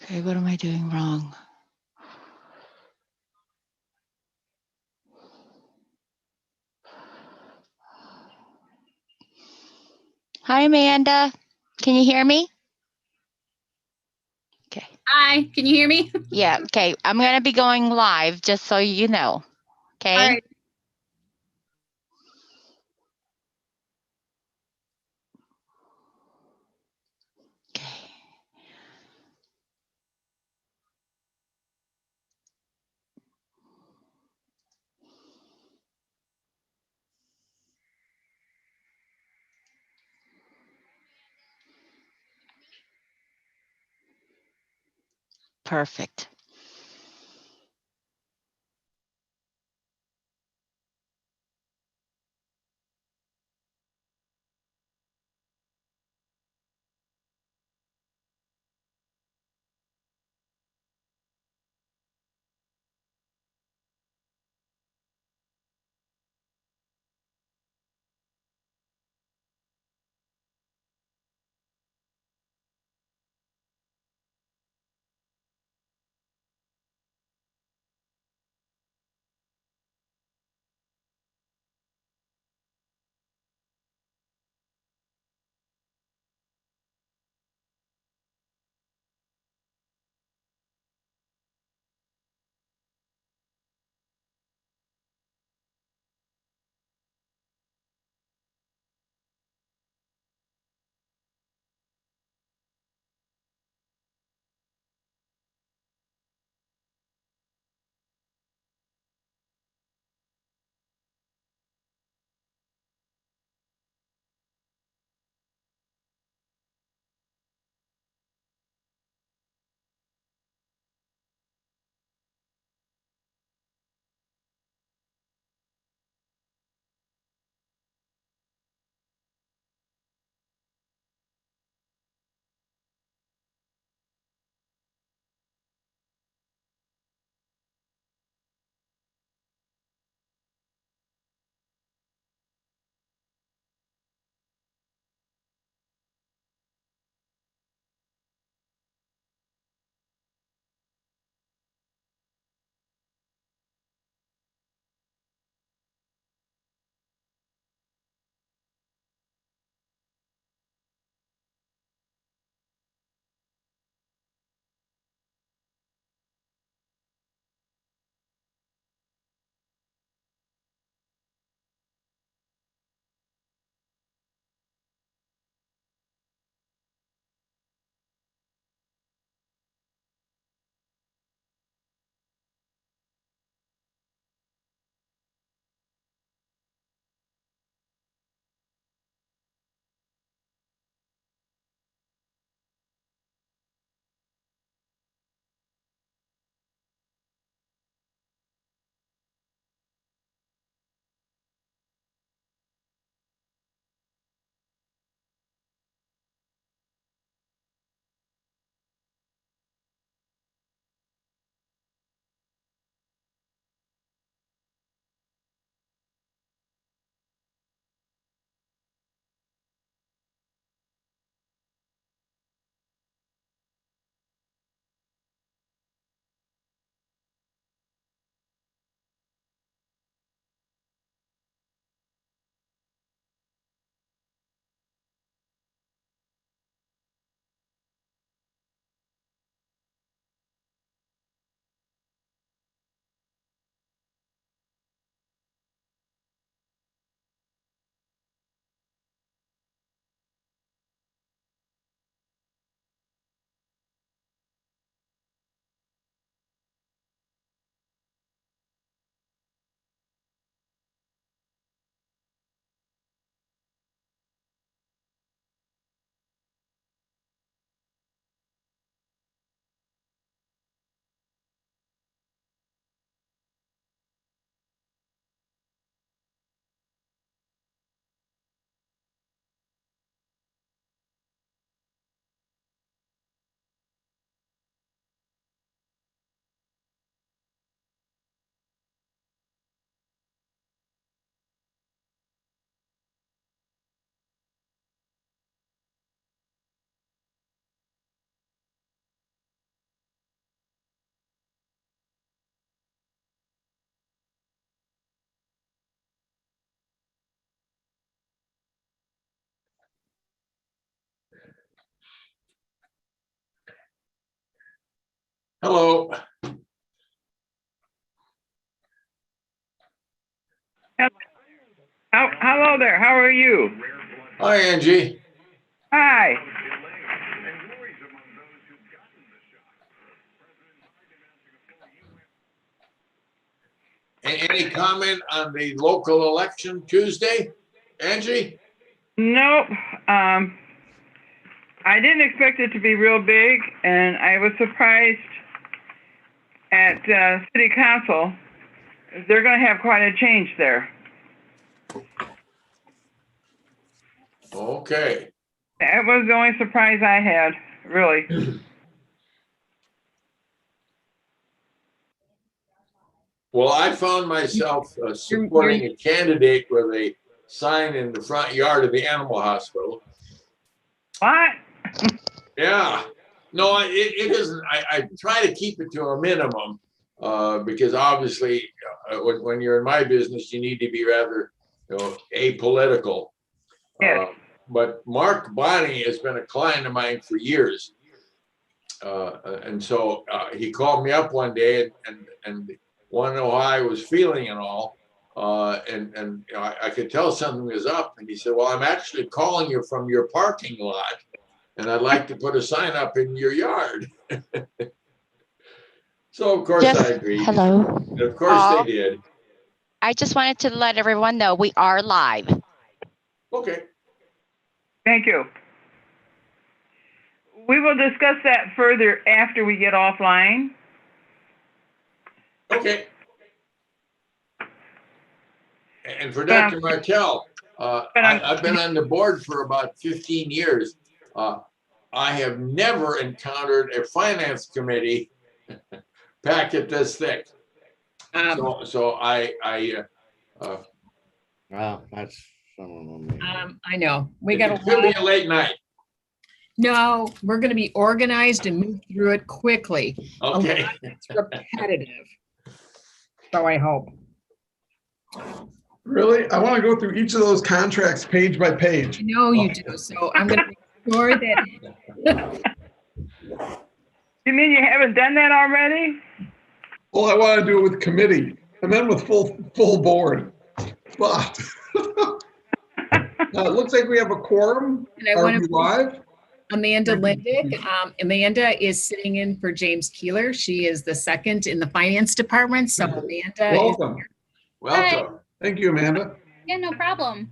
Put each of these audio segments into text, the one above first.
Okay, what am I doing wrong? Hi, Amanda. Can you hear me? Okay. Hi, can you hear me? Yeah, okay. I'm going to be going live just so you know. Okay. All right. Okay. Perfect. Hello. Hello there. How are you? Hi, Angie. Hi. Any comment on the local election Tuesday, Angie? Nope. I didn't expect it to be real big, and I was surprised at City Council. They're going to have quite a change there. Okay. That was the only surprise I had, really. Well, I found myself supporting a candidate with a sign in the front yard of the animal hospital. What? Yeah. No, it isn't. I try to keep it to a minimum because obviously when you're in my business, you need to be rather apolitical. Yes. But Mark Bonney has been a client of mine for years. And so he called me up one day and wanted to know how I was feeling and all. And you know, I could tell something was up. And he said, well, I'm actually calling you from your parking lot. And I'd like to put a sign up in your yard. So, of course, I agreed. Hello. And of course, they did. I just wanted to let everyone know we are live. Okay. Thank you. We will discuss that further after we get offline. Okay. And for Dr. Martell, I've been on the board for about 15 years. I have never encountered a finance committee packet this thick. So Wow, that's someone. I know. We got it could be a late night. No, we're going to be organized and move through it quickly. Okay. It's repetitive. So I hope. Really? I want to go through each of those contracts page by page. I know you do. So I'm going to make sure that. You mean you haven't done that already? Well, I want to do it with committee and then with full board. But it looks like we have a quorum. And I Are want we to live? Amanda Lindick. Amanda is sitting in for James Keeler. She is the second in the finance department. So Amanda Welcome. Welcome. Thank you, Amanda. Yeah, no problem.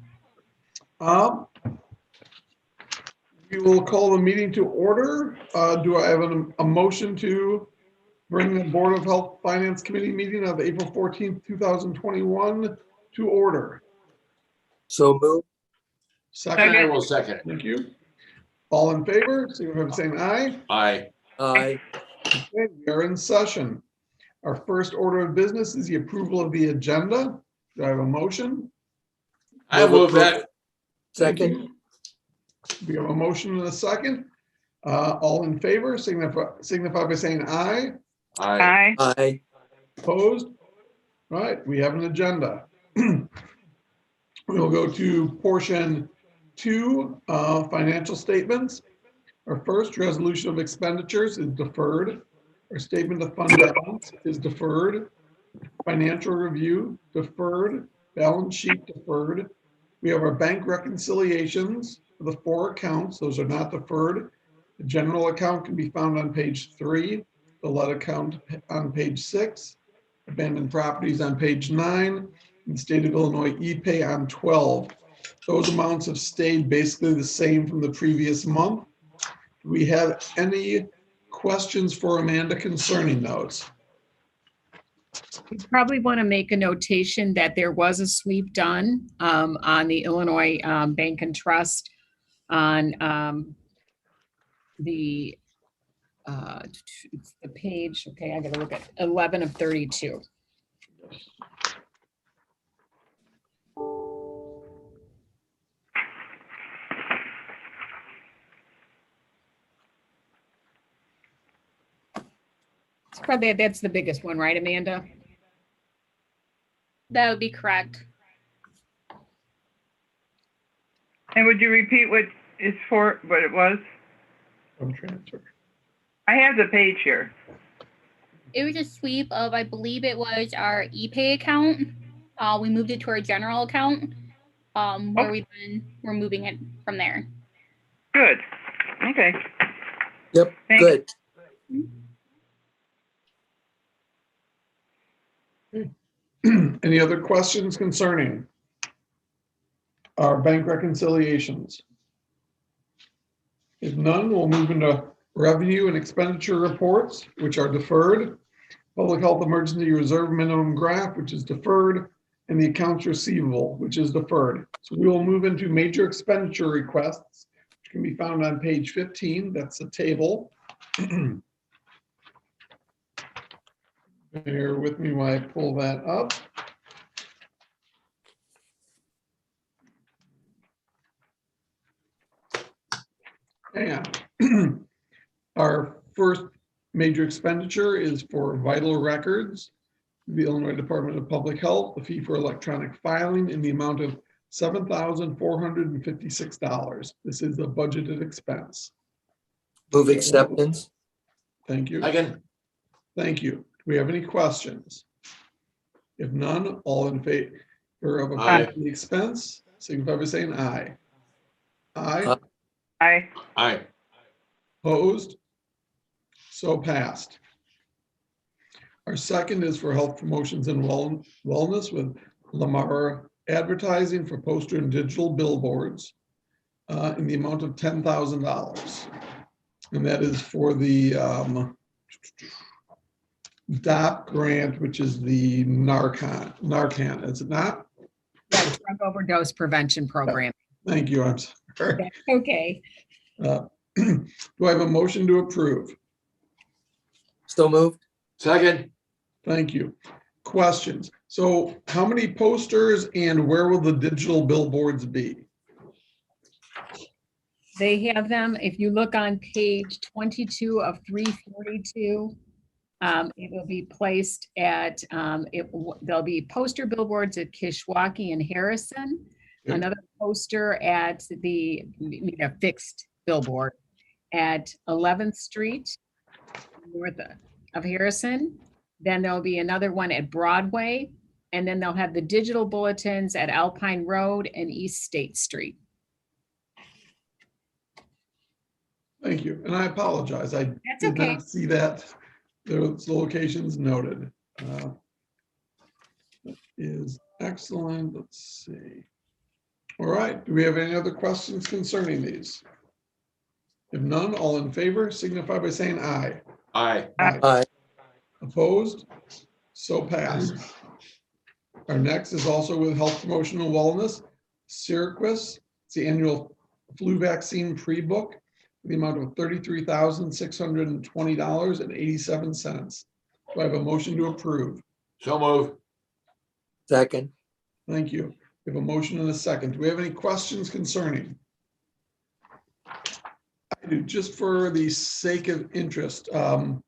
We will call the meeting to order. Do I have a motion to bring the Board of Health Finance Committee meeting of April 14th, 2021 to order? So move. Second. I will second. Thank you. All in favor, signify by saying aye. Aye. Aye. Okay, we are in session. Our first order of business is the approval of the agenda. Do I have a motion? I move that. Thank Second. you. We have a motion and a second. All in favor, signify by saying aye. Aye. Aye. Aye. Opposed? All right, we have an agenda. We'll go to portion 2, financial statements. Our first resolution of expenditures is deferred. Our statement of fund balance is deferred. Financial review, deferred. Balance sheet, deferred. We have our bank reconciliations for the 4 accounts. Those are not deferred. The general account can be found on page 3. The lead account on page 6. Abandoned properties on page 9. And State of Illinois e-pay on 12. Those amounts have stayed basically the same from the previous month. Do we have any questions for Amanda concerning those? You probably want to make a notation that there was a sweep done on the Illinois Bank and Trust on the page. Okay, I got to look at 11 of 32. It's probably, that's the biggest one, right, Amanda? That would be correct. And would you repeat what it's for, what it was? From transfer. I have the page here. It was a sweep of, I believe it was our ePay account. We moved it to our general account, where we're moving it from there. Good. Okay. Yep, Thanks. good. Any other questions concerning our bank reconciliations? If none, we'll move into revenue and expenditure reports, which are deferred, public health emergency reserve minimum graph, which is deferred, and the accounts receivable, which is deferred. So we will move into major expenditure requests, which can be found on page 15. That's the table. Bear with me while I pull that up. And our first major expenditure is for vital records, the Illinois Department of Public Health, the fee for electronic filing in the amount of $7,456. This is a budgeted expense. Move acceptance. Thank you. Second. Thank you. Do we have any questions? If none, all in favor of Aye. approving the expense, signify by saying aye. Aye. Aye. Aye. Opposed? So passed. Our second is for health promotions and wellness with Lamar Advertising for poster and digital billboards in the amount of $10,000. And that is for the DOP grant, which is the Narcan, is it not? Drug overdose prevention program. Thank you, I'm sorry. Okay. Do I have a motion to approve? So moved. Second. Thank you. Questions? So how many posters and where will the digital billboards be? They have them, if you look on page 22 of 342, it will be placed at, there'll be poster billboards at Kishwaukee and Harrison, Okay. another poster at the, fixed billboard at 11th Street, north of Harrison. Then there'll be another one at Broadway, and then they'll have the digital bulletins at Alpine Road and East State Street. Thank you. And I apologize. I That's did okay. not see that. Those locations noted. That is excellent. Let's see. All right. Do we have any other questions concerning these? If none, all in favor signify by saying aye. Aye. Aye. Opposed? So passed. Our next is also with health promotional wellness, Syracuse. It's the annual flu vaccine pre-book, the amount of $33,620.87. Do I have a motion to approve? So move. Thank Second. you. We have a motion and a second. Do we have any questions concerning? I do, just for the sake of interest. How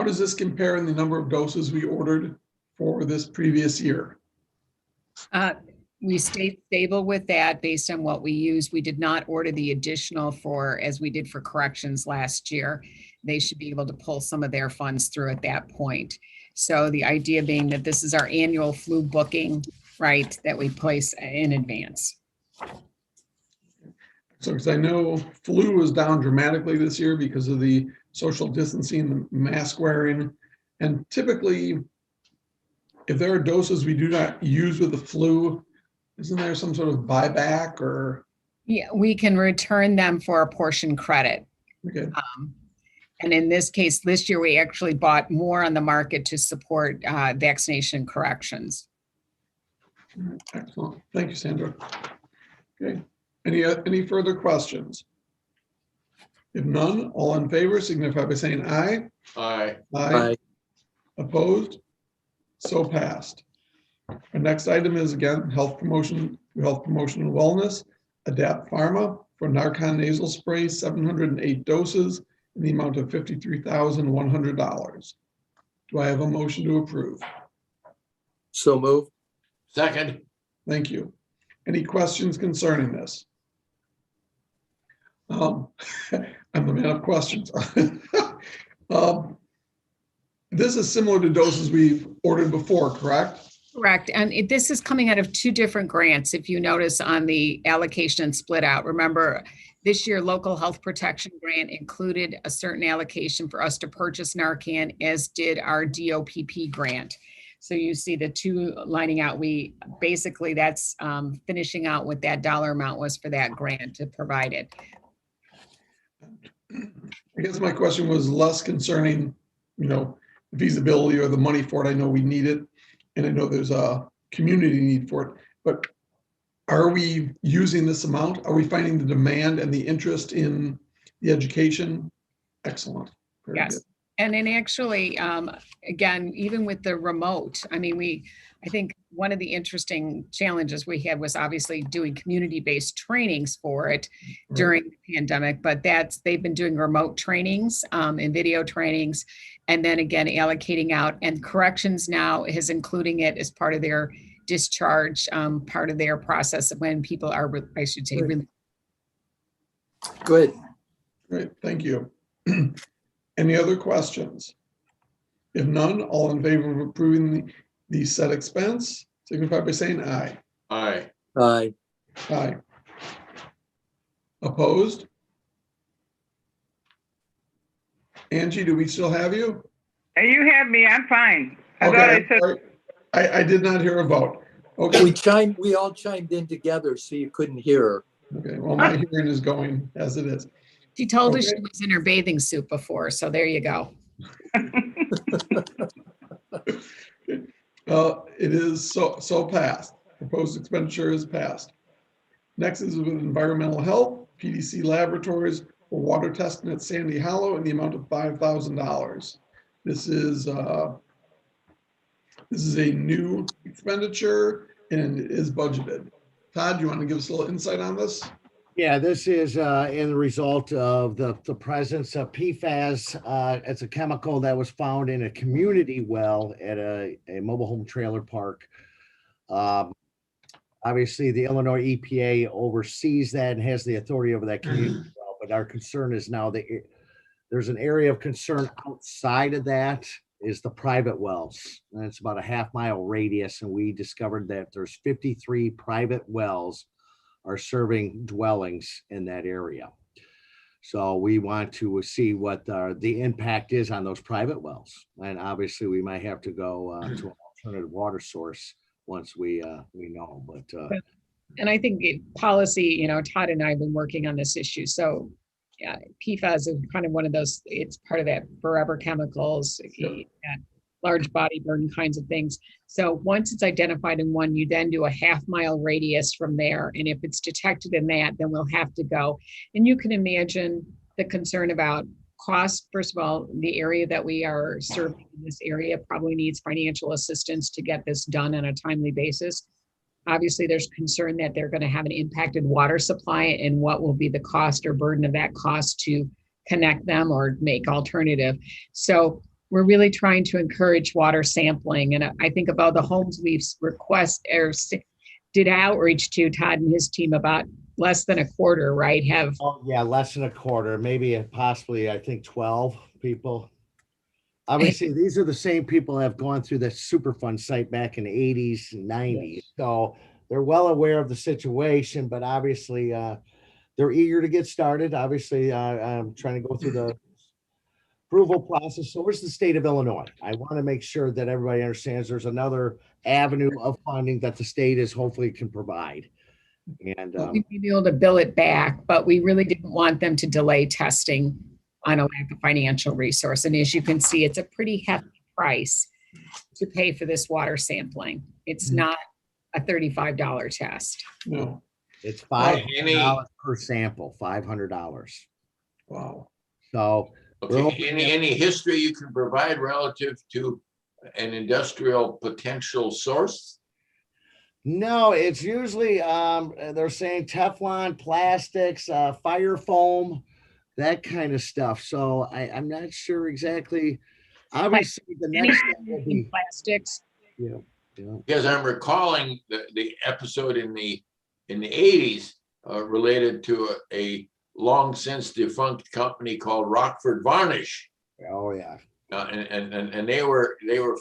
does this compare in the number of doses we ordered for this previous year? We stayed stable with that based on what we used. We did not order the additional for, as we did for corrections last year. They should be able to pull some of their funds through at that point. So the idea being that this is our annual flu booking, right, that we place in advance. So, because I know flu was down dramatically this year because of the social distancing, the mask wearing, and typically, if there are doses we do not use with the flu, isn't there some sort of buyback or? Yeah, we can return them for a portion credit. Okay, And in this case, this year, we actually bought more on the market to support vaccination corrections. excellent. Thank you, Sandra. Okay, any further questions? If none, all in favor signify by saying aye. Aye. Aye. Opposed? So passed. Our next item is again, health promotion and wellness, Adapt Pharma for Narcan nasal spray, 708 doses in the amount of $53,100. Do I have a motion to approve? So moved. Second. Thank you. Any questions concerning this? I'm the man of questions. This is similar to doses we've ordered before, correct? Correct. And this is coming out of two different grants. If you notice on the allocation and split out, remember this year, local health protection grant included a certain allocation for us to purchase Narcan, as did our DOPP grant. So you see the two lining out. We basically, that's finishing out what that dollar amount was for that grant to provide it. I guess my question was less concerning, the feasibility or the money for it. I know we need it, and I know there's a community need for it, but are we using this amount? Are we finding the demand and the interest in the education? Excellent. Very Yes. good. And then actually, again, even with the remote, I mean, I think one of the interesting challenges we had was obviously doing community-based trainings for it during the pandemic, but they've been doing remote trainings and video trainings, and then again, allocating out, and corrections now is including it as part of their discharge, part of their process of when people are, I should say, really. Good. Great, thank you. Any other questions? If none, all in favor of approving the said expense, signify by saying aye. Aye. Aye. Aye. Opposed? Angie, do we still have you? You have me, I'm fine. I thought I Okay, said, I'm sorry. I did not hear a vote. Okay, We all chimed in together, so you couldn't hear her. okay, well, my hearing is going as it is. She told us Okay. she was in her bathing suit before, so there you go. It is so passed. Proposed expenditure is passed. Next is with environmental health, PDC Laboratories for water testing at Sandy Hollow in the amount of $5,000. This is a new expenditure and it is budgeted. Todd, you want to give us a little insight on this? Yeah, this is in the result of the presence of PFAS. It's a chemical that was found in a community well at a mobile home trailer park. Obviously, the Illinois EPA oversees that and has the authority over that community well, but our concern is now that there's an area of concern outside of that is the private wells. And it's about a half-mile radius, and we discovered that there's 53 private wells are serving dwellings in that area. So we want to see what the impact is on those private wells. And obviously we might have to go to an alternative water source once we know, but. And I think policy, Todd and I have been working on this issue. So yeah, PFAS is kind of one of those, it's part of that forever chemicals, large body burden kinds of things. So once it's identified in one, you then do a half-mile radius from there. And if it's detected in that, then we'll have to go. And you can imagine the concern about cost. First of all, the area that we are serving in this area probably needs financial assistance to get this done on a timely basis. Obviously, there's concern that they're going to have an impacted water supply, and what will be the cost or burden of that cost to connect them or make alternative. So we're really trying to encourage water sampling. And I think about the homes we've did outreach to, Todd and his team, about less than a quarter, right? Yeah, less than a quarter, maybe possibly, I think 12 people. Obviously, these are the same people that have gone through the Superfund site back in the 80s and 90s. Yes. So they're well aware of the situation, but obviously they're eager to get started. Obviously, I'm trying to go through the approval process. So where's the state of Illinois? I want to make sure that everybody understands there's another avenue of funding that the state is hopefully can provide. And we may be able to bill it back, but we really didn't want them to delay testing on a lack of financial resource. And as you can see, it's a pretty hefty price to pay for this water sampling. It's not a $35 test. No. It's $500 per sample, $500. Wow. So okay, any history you can provide relative to an industrial potential source? No, it's usually they're saying Teflon, plastics, fire foam, that kind of stuff. So I'm not sure exactly. Obviously, the next step will be plastics. Yeah. Because I'm recalling the episode in the 80s related to a long since defunct company called Rockford Varnish. Oh yeah. and they were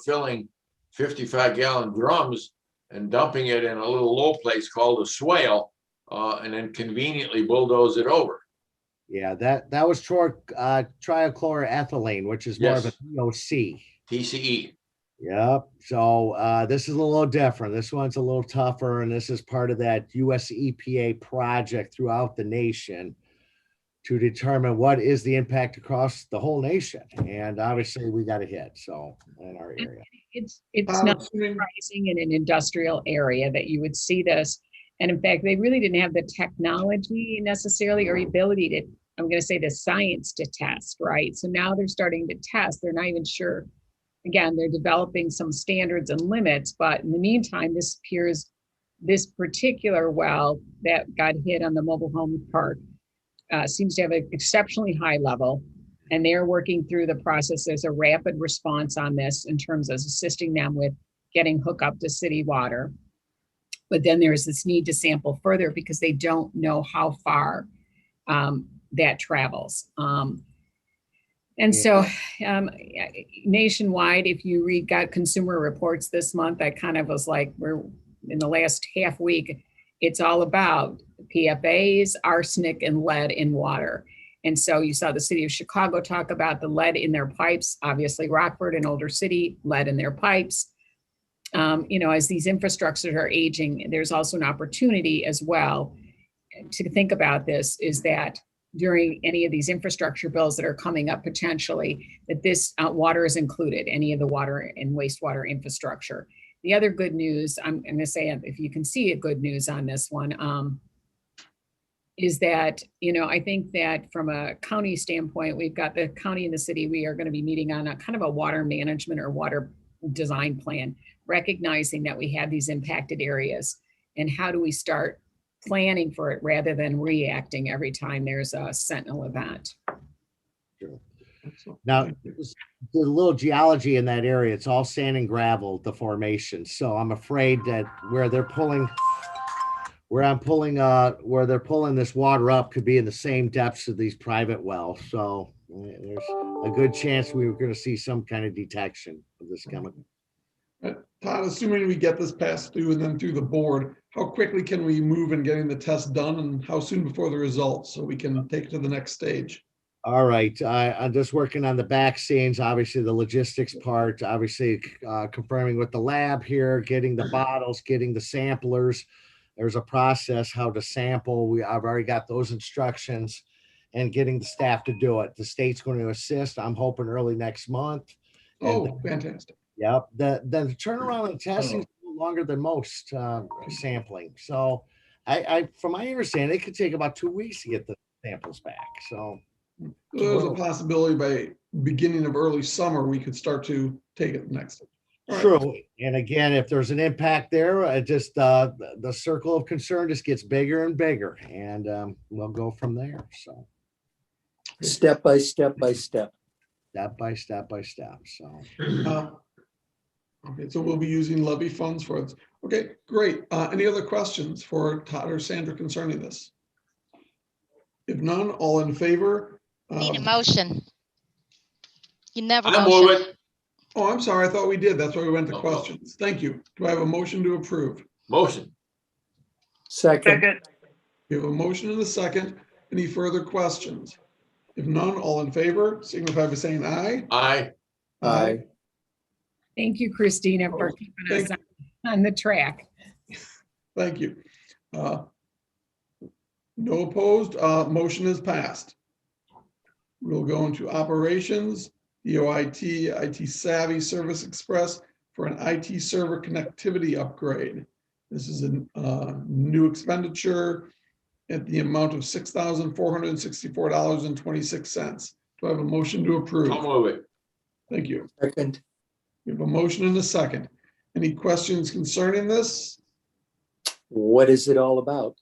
filling 55-gallon drums and dumping it in a little low place called a swale, and then conveniently bulldoze it over. Yeah, that was triachloroethylene, which is more of a VOC. TCE. Yep. So this is a little different. This one's a little tougher, and this is part of that US EPA project throughout the nation to determine what is the impact across the whole nation. And obviously we got a hit, so in our area. It's not surprising in an industrial area that you would see this. And in fact, they really didn't have the technology necessarily or ability to, I'm going to say the science to test, right? So now they're starting to test. They're not even sure. Again, they're developing some standards and limits, but in the meantime, this appears this particular well that got hit on the mobile home park seems to have an exceptionally high level, and they're working through the process. There's a rapid response on this in terms of assisting them with getting hooked up to city water. But then there's this need to sample further because they don't know how far that travels. Nationwide, if you got Consumer Reports this month, I kind of was like, we're in the last half week, it's all about PFAS, arsenic, and lead in water. And so you saw the city of Chicago talk about the lead in their pipes, obviously Rockford, an older city, lead in their pipes. As these infrastructures are aging, there's also an opportunity as well to think about this, is that during any of these infrastructure bills that are coming up potentially, that this water is included, any of the water and wastewater infrastructure. The other good news, I'm going to say, if you can see a good news on this one, is that, I think that from a county standpoint, we've got the county and the city, we are going to be meeting on a kind of a water management or water design plan, recognizing that we have these impacted areas, and how do we start planning for it rather than reacting every time there's a sentinel event. Now, the little geology in that area, it's all sand and gravel, the formation. So I'm afraid that where they're pulling this water up could be in the same depths of these private wells. So there's a good chance we were going to see some kind of detection of this chemical. Todd, assuming we get this passed through and then through the board, how quickly can we move in getting the test done, and how soon before the results so we can take it to the next stage? All right, I'm just working on the vaccines, obviously the logistics part, obviously confirming with the lab here, getting the bottles, getting the samplers. There's a process how to sample. I've already got those instructions, and getting the staff to do it. The state's going to assist. I'm hoping early next month. Oh, fantastic. Yep. The turnaround and testing is longer than most sampling. So from my understanding, it could take about 2 weeks to get the samples back. So there's a possibility by beginning of early summer, we could start to take it next. True. And again, if there's an impact there, the circle of concern just gets bigger and bigger, and we'll go from there. So Step by step by step. Step by step by step. So okay, so we'll be using levy funds for it. Okay, great. Any other questions for Todd or Sandra concerning this? If none, all in favor? Need a motion. You never I motion. move it. Oh, I'm sorry. I thought we did. That's why we went to questions. Thank you. Do I have a motion to approve? Motion. Second. We have a motion and a second. Any further questions? If none, all in favor, signify by saying aye. Aye. Aye. Thank you, Christina, for keeping us on the track. Thank you. No opposed. Motion is passed. We'll go into operations, BOIT, IT Savvy Service Express for an IT server connectivity upgrade. This is a new expenditure at the amount of $6,464.26. Do I have a motion to approve? I'll move it. Thank you. Second. We have a motion and a second. Any questions concerning this? What is it all about?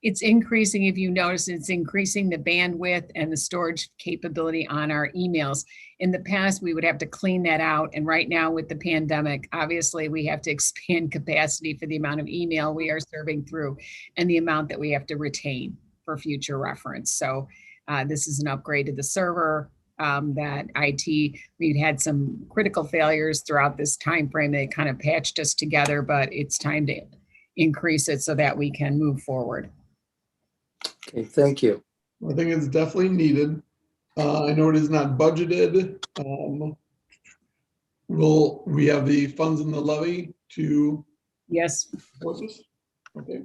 It's increasing, if you notice, it's increasing the bandwidth and the storage capability on our emails. In the past, we would have to clean that out. And right now with the pandemic, obviously we have to expand capacity for the amount of email we are serving through and the amount that we have to retain for future reference. So this is an upgrade to the server. that IT, we'd had some critical failures throughout this time frame. They kind of patched us together, but it's time to increase it so that we can move forward. Okay, thank you. I think it's definitely needed. I know it is not budgeted. We have the funds in the levy to Yes, support this? Okay,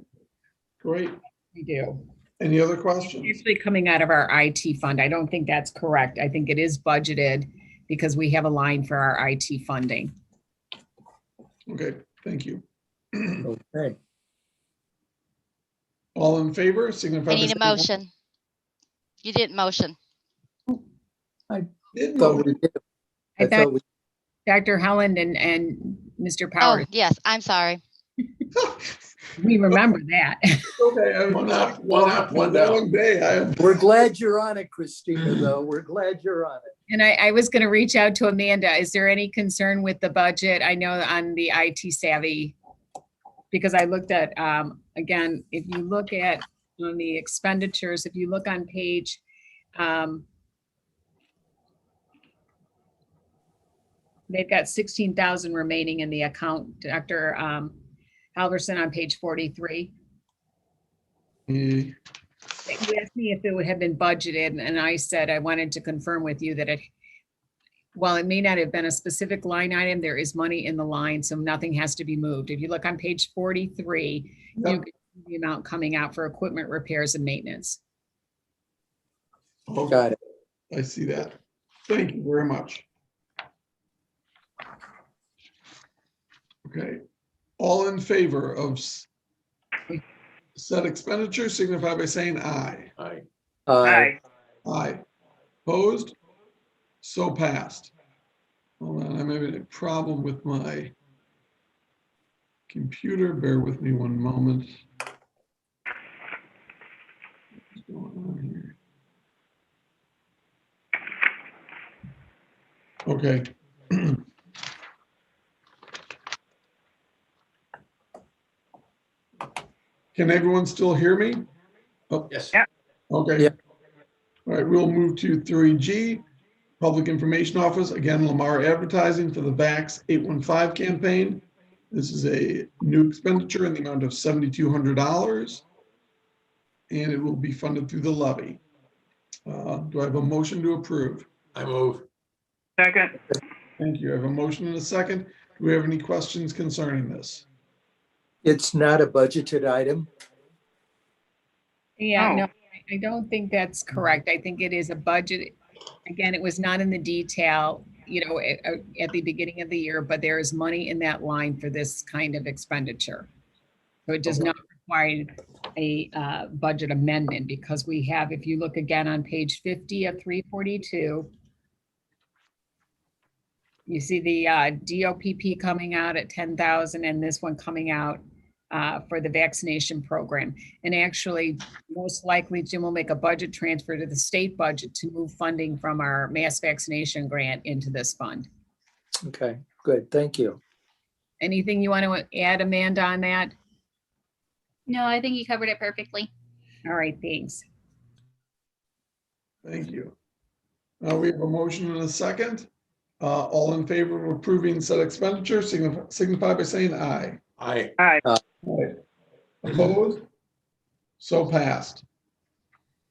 great. we do. Any other questions? Usually coming out of our IT fund. I don't think that's correct. I think it is budgeted because we have a line for our IT funding. Okay, thank you. Okay, All in favor, signify I by need a saying aye. motion. You didn't motion. Did thought move. we did. I I thought thought we, Dr. Holland and Mr. Oh, Powers, yes, I'm sorry. we remember that. Okay, One up, one down. Long day. we're glad you're on it, Christina, though. We're glad you're on it. And I was going to reach out to Amanda. Is there any concern with the budget? I know on the IT savvy, because I looked at, again, if you look at on the expenditures, if you look on page, they've got 16,000 remaining in the account, Dr. Halverson on page 43. You asked me if it would have been budgeted, and I said I wanted to confirm with you that while it may not have been a specific line item, there is money in the line, so nothing has to be moved. If you look on page 43, you Yep. can see the amount coming out for equipment repairs and maintenance. Okay, Got it. I see that. Thank you very much. Okay, all in favor of said expenditure signify by saying aye. Aye. Aye. Aye. Opposed? So passed. Hold on, I'm having a problem with my computer. Bear with me one moment. What's going on here? Okay. Can everyone still hear me? Oh, Yes. Yeah. okay. Yeah. All right, we'll move to 3G, Public Information Office. Again, Lamar Advertising for the VAX 815 campaign. This is a new expenditure in the amount of $7,200. And it will be funded through the levy. Do I have a motion to approve? I move. Second. Thank you. I have a motion and a second. Do we have any questions concerning this? It's not a budgeted item. Yeah, Oh. no, I don't think that's correct. I think it is a budget. Again, it was not in the detail, at the beginning of the year, but there is money in that line for this kind of expenditure. So it does Okay. not require a budget amendment because we have, if you look again on page 50 of 342, you see the DOPP coming out at 10,000 and this one coming out for the vaccination program. And actually, most likely Jim will make a budget transfer to the state budget to move funding from our mass vaccination grant into this fund. Okay, good. Thank you. Anything you want to add, Amanda, on that? No, I think you covered it perfectly. All right, thanks. Thank you. We have a motion and a second. All in favor of approving said expenditure signify by saying aye. Aye. Aye. Aye. Opposed? So passed.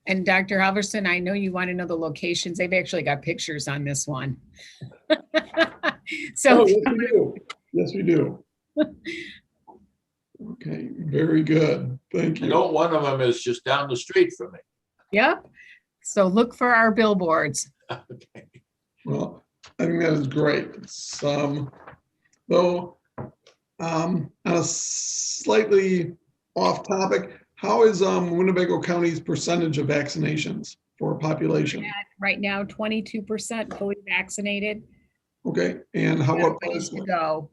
And Dr. Halverson, I know you want to know the locations. They've actually got pictures on this one. So Oh, yes, we do. Yes, we do. Okay, very good. Thank I you. know one of them is just down the street from me. Yep. So look for our billboards. Okay. Well, I think that is great. It's, though, on a slightly off topic, how is Winnebago County's percentage of vaccinations for population? Right now, 22% fully vaccinated. Okay, and how about Ways to partially? go.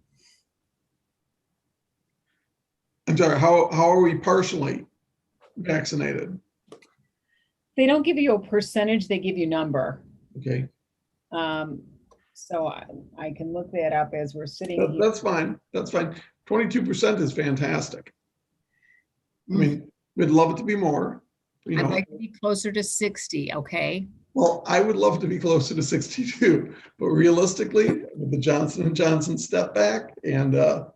I'm sorry, how are we partially vaccinated? They don't give you a percentage, they give you number. Okay, So I can look that up as we're sitting here. that's fine. That's fine. 22% is fantastic. I mean, we'd love it to be more, you I'd know. like to be closer to 60, okay? Well, I would love to be closer to 62, but realistically, with the Johnson & Johnson step back and The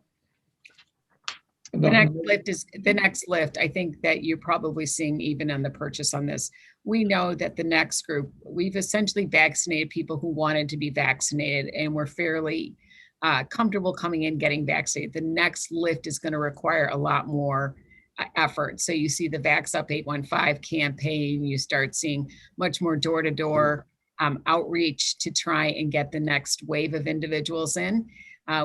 next lift is the next lift. I think that you're probably seeing even on the purchase on this. We know that the next group, we've essentially vaccinated people who wanted to be vaccinated and were fairly comfortable coming in, getting vaccinated. The next lift is going to require a lot more effort. So you see the Vax Up 815 campaign, you start seeing much more door-to-door outreach to try and get the next wave of individuals in.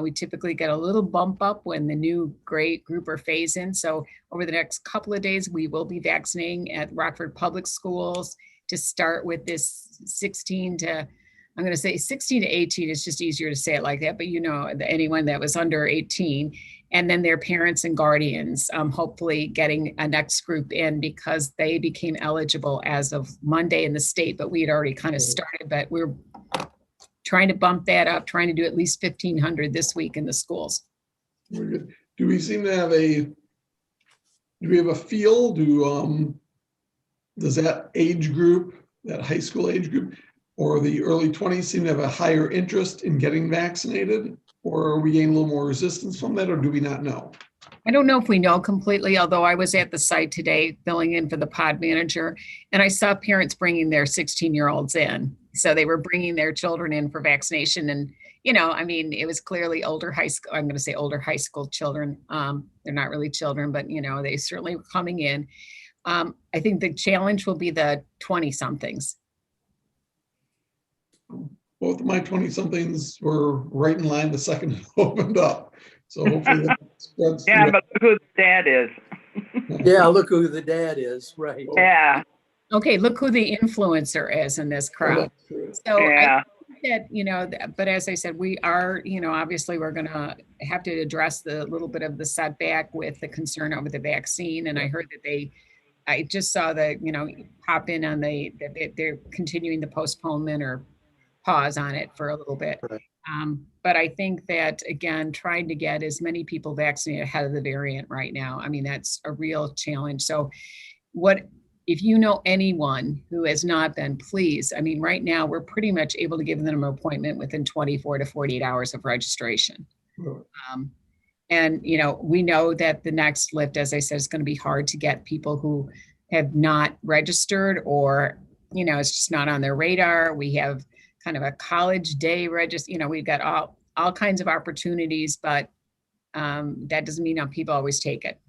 We typically get a little bump up when the new grade grouper phase in. So over the next couple of days, we will be vaccinating at Rockford Public Schools to start with this 16 to, I'm going to say 16 to 18. It's just easier to say it like that, but you know, anyone that was under 18, and then their parents and guardians, hopefully getting a next group in because they became eligible as of Monday in the state, but we had already kind of started, but we're trying to bump that up, trying to do at least 1,500 this week in the schools. Very good. Do we seem to have do we have a feel? Does that age group, that high school age group, or the early 20s seem to have a higher interest in getting vaccinated? Or are we getting a little more resistance from that, or do we not know? I don't know if we know completely, although I was at the site today filling in for the pod manager, and I saw parents bringing their 16-year-olds in. So they were bringing their children in for vaccination. And, you know, I mean, it was clearly older high school, I'm going to say older high school children. They're not really children, but, you know, they certainly were coming in. I think the challenge will be the 20-somethings. Both of my 20-somethings were right in line the second it opened up. So hopefully that spreads. Yeah, but look who the dad is. Yeah, look who the dad is, right. Yeah, Okay, look who the influencer is in this crowd. So yeah. I think that, you know, but as I said, we are, you know, obviously we're going to have to address the little bit of the setback with the concern over the vaccine. And I heard that I just saw the, you know, pop in on they're continuing the postponement or pause on it for a little bit. Right. But I think that, again, trying to get as many people vaccinated ahead of the variant right now, I mean, that's a real challenge. So if you know anyone who has not been, please, I mean, right now we're pretty much able to give them an appointment within 24 to 48 hours of registration. And, you know, we know that the next lift, as I said, is going to be hard to get people who have not registered or, you know, it's just not on their radar. We have kind of a college day register, you know, we've got all kinds of opportunities, but that doesn't mean that people always take it.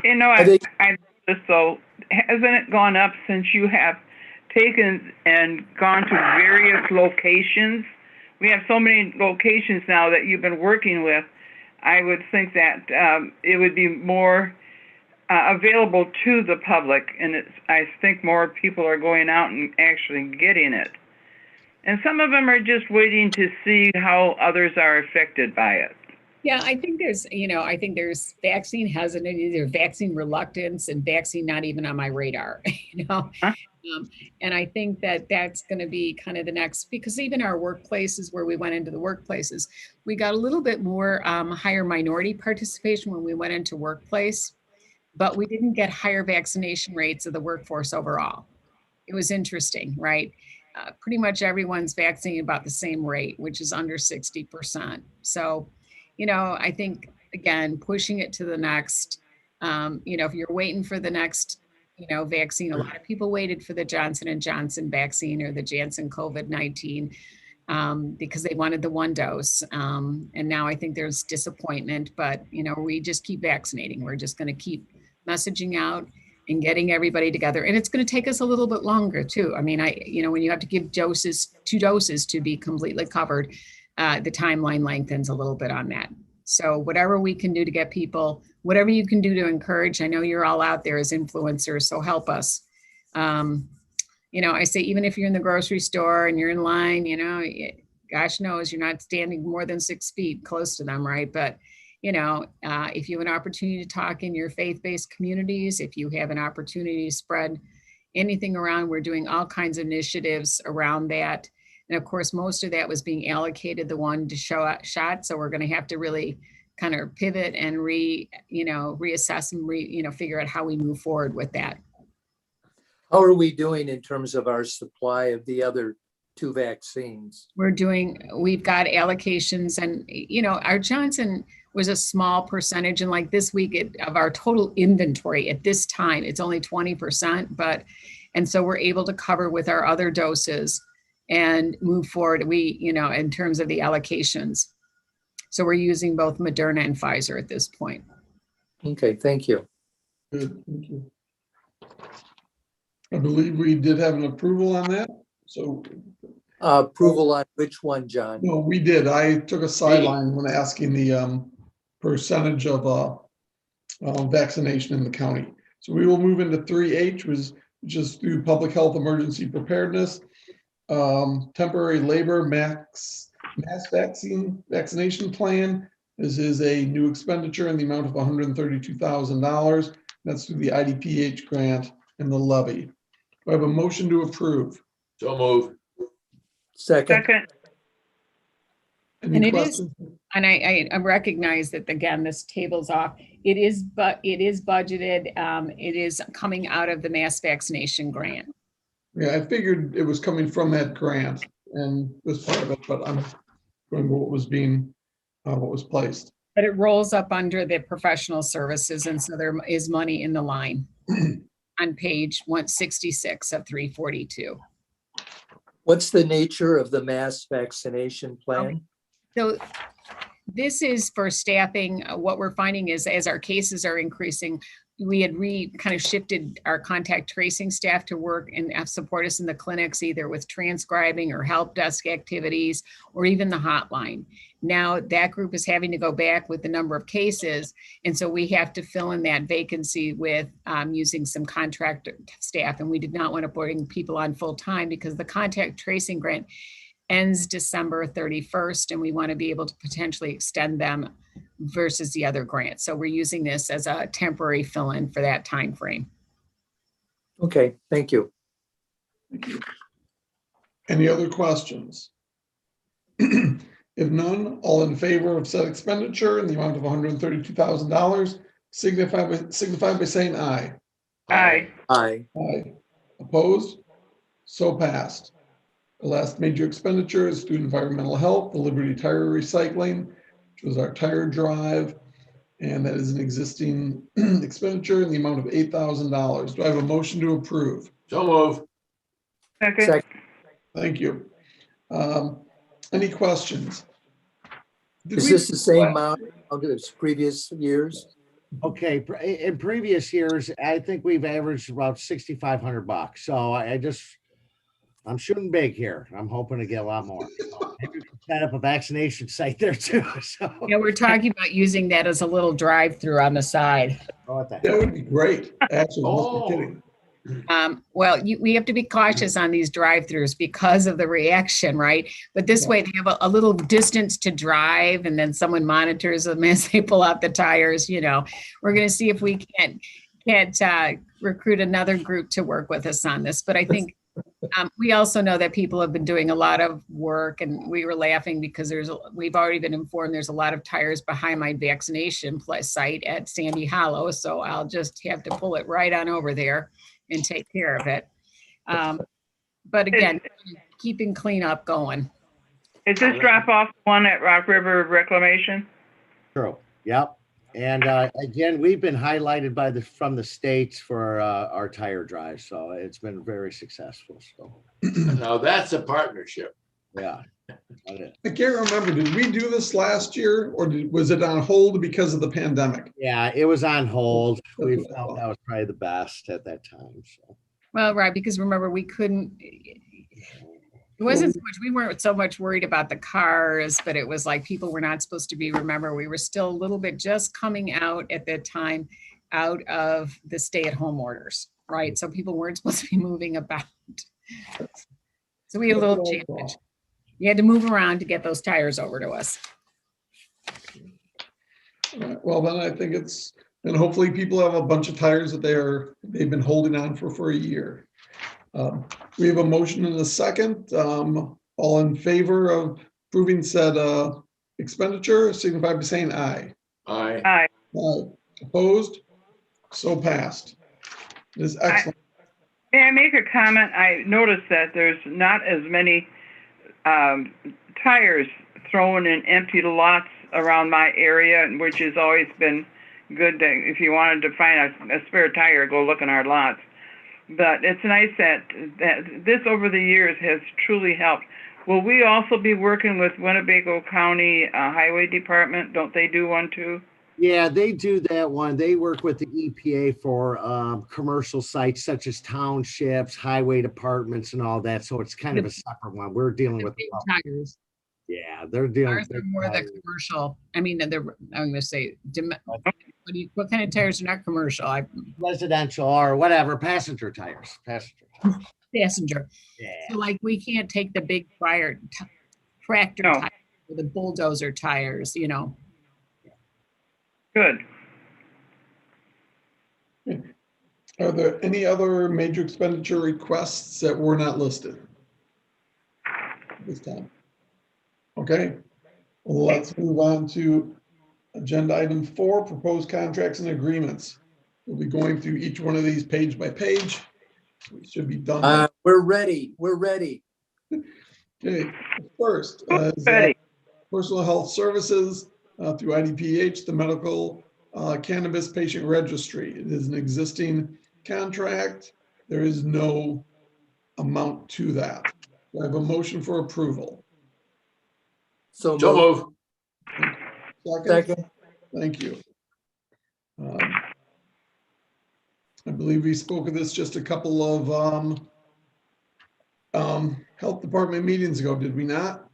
You know, I noticed though, hasn't it gone up since you have taken and gone to various locations? We have so many locations now that you've been working with. I would think that it would be more available to the public, and I think more people are going out and actually getting it. And some of them are just waiting to see how others are affected by it. Yeah, I think there's vaccine hesitancy, there's vaccine reluctance, and vaccine not even on my radar, you know? Huh? And I think that that's going to be kind of the next, because even our workplaces where we went into the workplaces, we got a little bit more higher minority participation when we went into workplace, but we didn't get higher vaccination rates of the workforce overall. It was interesting, right? Pretty much everyone's vaccinating about the same rate, which is under 60%. So, you know, I think, again, pushing it to the next, you know, if you're waiting for the next, you know, vaccine, a lot of people waited for the Johnson & Johnson vaccine or the Janssen COVID-19 because they wanted the one dose. And now I think there's disappointment, but, you know, we just keep vaccinating. We're just going to keep messaging out and getting everybody together. And it's going to take us a little bit longer too. I mean, you know, when you have to give 2 doses to be completely covered, the timeline lengthens a little bit on that. So whatever we can do to get people, whatever you can do to encourage, I know you're all out there as influencers, so help us. You know, I say, even if you're in the grocery store and you're in line, you know, gosh knows you're not standing more than 6 feet close to them, right? But, you know, if you have an opportunity to talk in your faith-based communities, if you have an opportunity to spread anything around, we're doing all kinds of initiatives around that. And of course, most of that was being allocated the one to shot. So we're going to have to really kind of pivot and reassess and figure out how we move forward with that. How are we doing in terms of our supply of the other 2 vaccines? We've got allocations and, our Johnson was a small percentage and like this week of our total inventory at this time, it's only 20%, and so we're able to cover with our other doses and move forward. In terms of the allocations. So we're using both Moderna and Pfizer at this point. Okay, thank you. Good, thank you. I believe we did have an approval on that, so. Approval on which one, John? No, we did. I took a sideline when asking the percentage of vaccination in the county. So we will move into 3H, which is through public health emergency preparedness, temporary labor mass vaccination plan. This is a new expenditure in the amount of $132,000. That's through the IDPH grant and the levy. Do I have a motion to approve? So move. Second. Any And it questions? And I recognize that, again, this table's off. It is budgeted. It is coming out of the mass vaccination grant. Yeah, I figured it was coming from that grant and was part of it, but I'm going with what was placed. But it rolls up under the professional services, and so there is money in the line on page 166 of 342. What's the nature of the mass vaccination plan? So this is for staffing. What we're finding is as our cases are increasing, we had kind of shifted our contact tracing staff to work and support us in the clinics, either with transcribing or help desk activities, or even the hotline. Now that group is having to go back with the number of cases. And so we have to fill in that vacancy with using some contract staff. And we did not want to bring people on full time because the contact tracing grant ends December 31st, and we want to be able to potentially extend them versus the other grants. So we're using this as a temporary fill-in for that time frame. Okay, thank you. Any other questions? If none, all in favor of said expenditure in the amount of $132,000, signify by saying aye. Aye. Aye. Aye. Opposed? So passed. The last major expenditure is through environmental health, the Liberty Tire Recycling, which was our tire drive, and that is an existing expenditure in the amount of $8,000. Do I have a motion to approve? So move. Second. Thank you. Any questions? Is this the same amount as previous years? Okay, in previous years, I think we've averaged about $6,500. So I'm shooting big here. I'm hoping to get a lot more. So maybe we can set up a vaccination site there too. So Yeah, we're talking about using that as a little drive-through on the side. That would be great. Actually, no kidding. Well, we have to be cautious on these drive-throughs because of the reaction, right? But this way they have a little distance to drive, and then someone monitors them as they pull out the tires. We're going to see if we can't recruit another group to work with us on this. But I think we also know that people have been doing a lot of work, and we were laughing because we've already been informed there's a lot of tires behind my vaccination site at Sandy Hollow. So I'll just have to pull it right on over there and take care of it. But again, keeping cleanup going. Is this drop off one at Rock River Reclamation? true. Yep. And again, we've been highlighted from the states for our tire drive, so it's been very successful. So Now that's a partnership. yeah. I can't remember, did we do this last year or was it on hold because of the pandemic? Yeah, it was on hold. We felt that was probably the best at that time. So. Well, right, because remember, we couldn't, it wasn't so much, we weren't so much worried about the cars, but it was like people were not supposed to be, remember, we were still a little bit just coming out at that time out of the stay-at-home orders, right? So people weren't supposed to be moving about. So we had a little challenge. You had to move around to get those tires over to us. Well, then I think and hopefully people have a bunch of tires that they've been holding on for a year. We have a motion and a second. All in favor of approving said expenditure, signify by saying aye. Aye. Aye. Aye. Opposed? So passed. It is excellent. May I make a comment? I noticed that there's not as many tires thrown in empty lots around my area, which has always been good. If you wanted to find a spare tire, go look in our lots. But it's nice that this over the years has truly helped. Will we also be working with Winnebago County Highway Department? Don't they do one too? Yeah, they do that one. They work with the EPA for commercial sites such as townships, highway departments and all that. So it's kind of a separate one. We're dealing The with, big tires. yeah, they're dealing Ours with are more the tires. commercial. I mean, I'm gonna say, what kind of tires are not commercial? Residential or whatever, passenger tires, passenger. Passenger. Yeah. So like, we can't take the big tractor No. tires, or the bulldozer tires, you know. Good. Are there any other major expenditure requests that were not listed this time? Okay, well, let's move on to agenda item 4, proposed contracts and agreements. We'll be going through each one of these page by page. We should be done. We're ready. We're ready. Okay, first, is, Ready. personal health services through IDPH, the medical cannabis patient registry. It is an existing contract. There is no amount to that. Do I have a motion for approval? So move. Second? Thank you. I believe we spoke of this just a couple of health department meetings ago, did we not?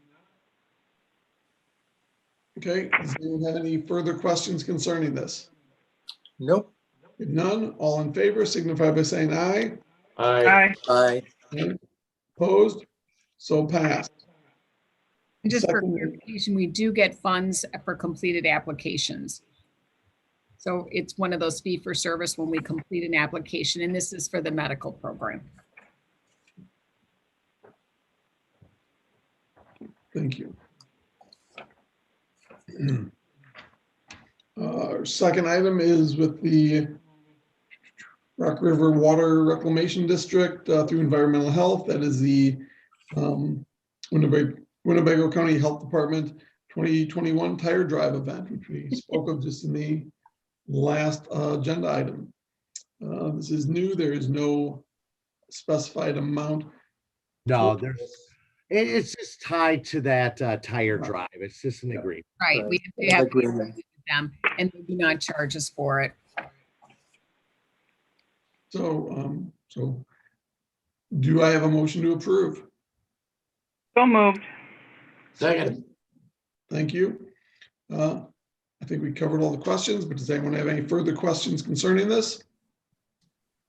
Okay, does anyone have any further questions concerning this? Nope. If none, all in favor signify by saying aye. Aye. Aye. Opposed? So passed. And just for Second. clarification, we do get funds for completed applications. So it's one of those fee for service when we complete an application, and this is for the medical program. Thank you. Our second item is with the Rock River Water Reclamation District through Environmental Health. That is the Winnebago County Health Department 2021 tire drive event, which we spoke of just in the last agenda item. This is new. There is no specified amount. No, it's just tied to that tire drive. It's just an agreement. Right, we have to have agreement with them, and they do not charge us for it. So, do I have a motion to approve? So moved. Second. Thank you. I think we covered all the questions, but does anyone have any further questions concerning this?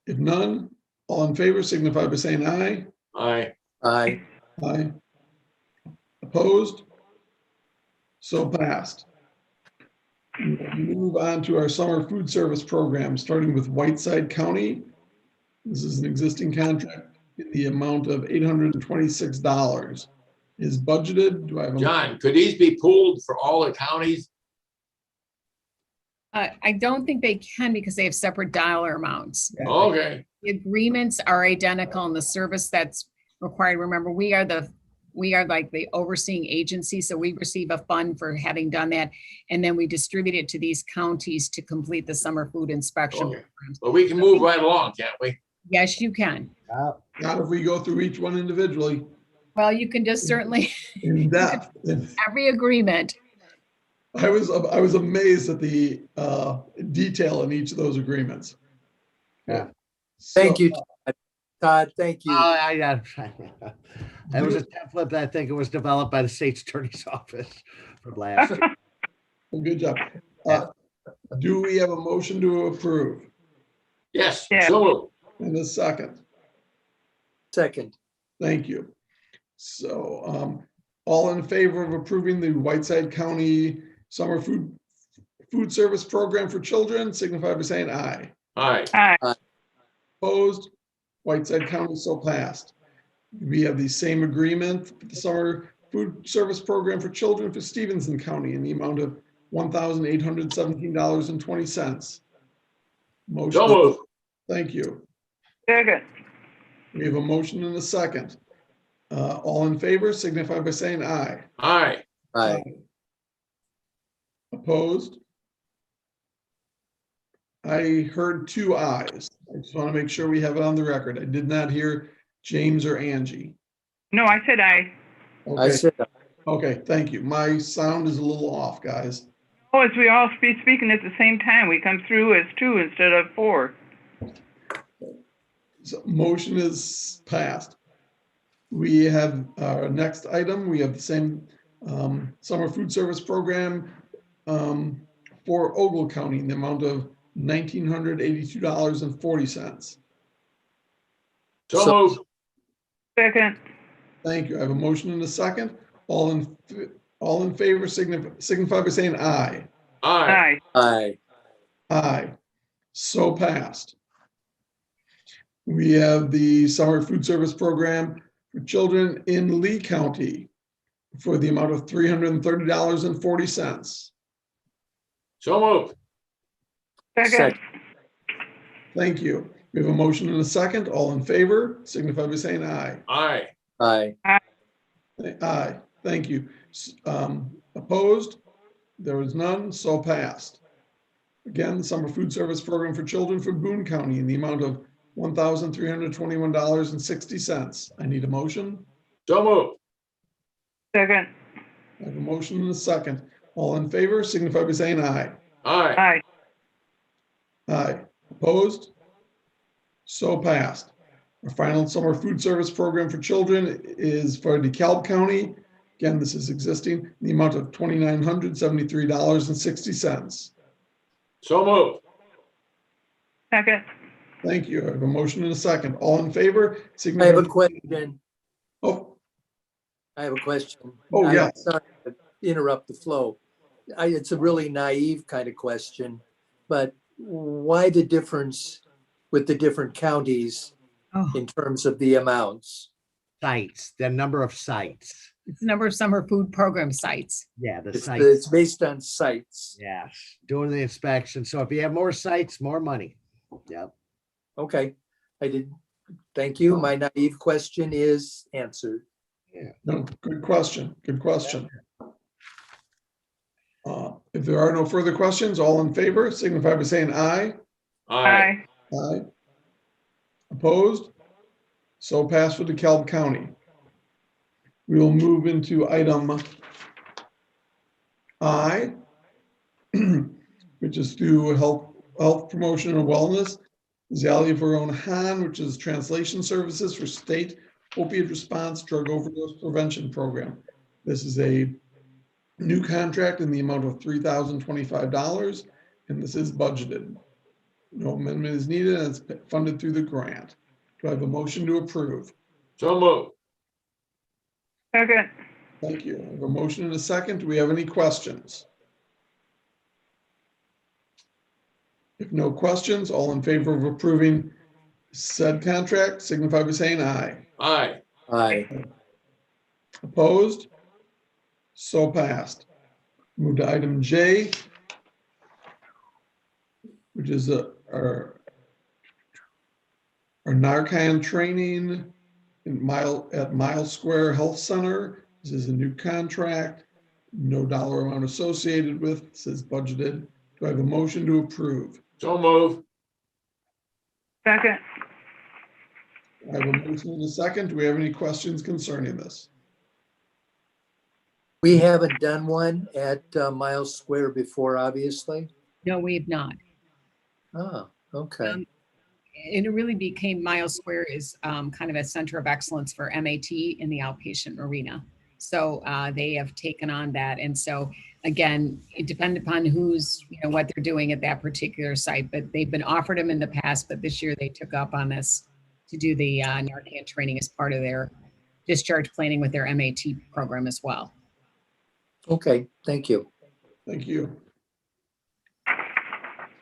If none, all in favor signify by saying aye. Aye. Aye. Aye. Opposed? So passed. We move on to our summer food service program, starting with Whiteside County. This is an existing contract in the amount of $826. Is budgeted. Do I have a John, could these be pooled for all the counties? I don't think they can because they have separate dollar amounts. Okay. The agreements are identical, and the service that's required, remember, we are like the overseeing agency, so we receive a fund for having done that, and then we distribute it to these counties to complete the summer food inspection Okay. programs. Well, we can move right along, can't we? Yes, you can. Not if we go through each one individually Well, you can just certainly, in depth. every agreement. I was amazed at the detail in each of those agreements. Yeah. Thank you, Todd. Thank you. That was a template that I think it was developed by the state's attorney's office from last year. Well, good job. Do we have a motion to approve? Yes. Yeah. So And a second. Second. Thank you. So, all in favor of approving the Whiteside County Summer Food Service Program for Children, signify by saying aye. aye. Aye. Opposed? Whiteside County so passed. We have the same agreement for the Summer Food Service Program for Children for Stevenson County in the amount of $1,817.20. Motion. So move. Thank you. Second. We have a motion and a second. All in favor signify by saying aye. Aye. Aye. Opposed? I heard 2 ayes. I just want to make sure we have it on the record. I did not hear James or Angie. No, I said aye. I Okay, said, okay, thank you. My sound is a little off, guys. Oh, as we all be speaking at the same time, we come through as 2 instead of 4. So motion is passed. We have our next item. We have the same summer food service program for Ogle County in the amount of $1,982.40. So So- moved. Second, Thank you. I have a motion and a second. All in favor signify by saying aye. Aye. aye. aye. Aye. So passed. We have the summer food service program for children in Lee County for the amount of $330.40. So moved. Second, Thank you. We have a motion and a second. All in favor signify by saying aye. Aye. Aye. Aye. Thank you. Opposed? There was none, so passed. Again, the summer food service program for children for Boone County in the amount of $1,321.60. I need a motion. So moved. second, I have a motion and a second. All in favor signify by saying aye. Aye. aye. Aye. Opposed? So passed. Our final summer food service program for children is for DeKalb County. Again, this is existing, in the amount of $2,973.60. So moved. Second, Thank you. I have a motion and a second. All in favor? I signify have a by- question. Oh, I have a question. Oh, I'm yeah. Sorry to interrupt the flow. It's a really naive kind of question, but why the difference with the different counties Oh, in terms of the amounts? Sites, the number of sites. it's the number of summer food program sites. Yeah, the It's sites. based on sites. Yes, doing the inspection. So if you have more sites, more money. Yep. Okay, thank you. My naive question is answered. no, good question. Good question. If there are no further questions, all in favor signify by saying aye. Aye. aye. Aye. Opposed? So passed for DeKalb County. We will move into item I, which is through health promotion and wellness. Zalia Verone Han, which is translation services for state opioid response drug overdose prevention program. This is a new contract in the amount of $3,025, and this is budgeted. No amendment is needed, and it's funded through the grant. Do I have a motion to approve? So moved. Second, Thank you. I have a motion and a second. Do we have any questions? If no questions, all in favor of approving said contract signify by saying aye. Aye. Aye. Opposed? So passed. Move to item J, which is our Narcan training at Mile Square Health Center. This is a new contract, no dollar amount associated with, it says budgeted. Do I have a motion to approve? So moved. second, I have a motion and a second. Do we have any questions concerning this? We haven't done one at Miles Square before, obviously. No, we have not. Oh, okay. And it really became Miles Square is kind of a center of excellence for MAT in the outpatient arena. So they have taken on that. And so again, it depends upon who's, what they're doing at that particular site, but they've been offered them in the past, but this year they took up on this to do the Narcan training as part of their discharge planning with their MAT program as well. Okay, thank you. Thank you.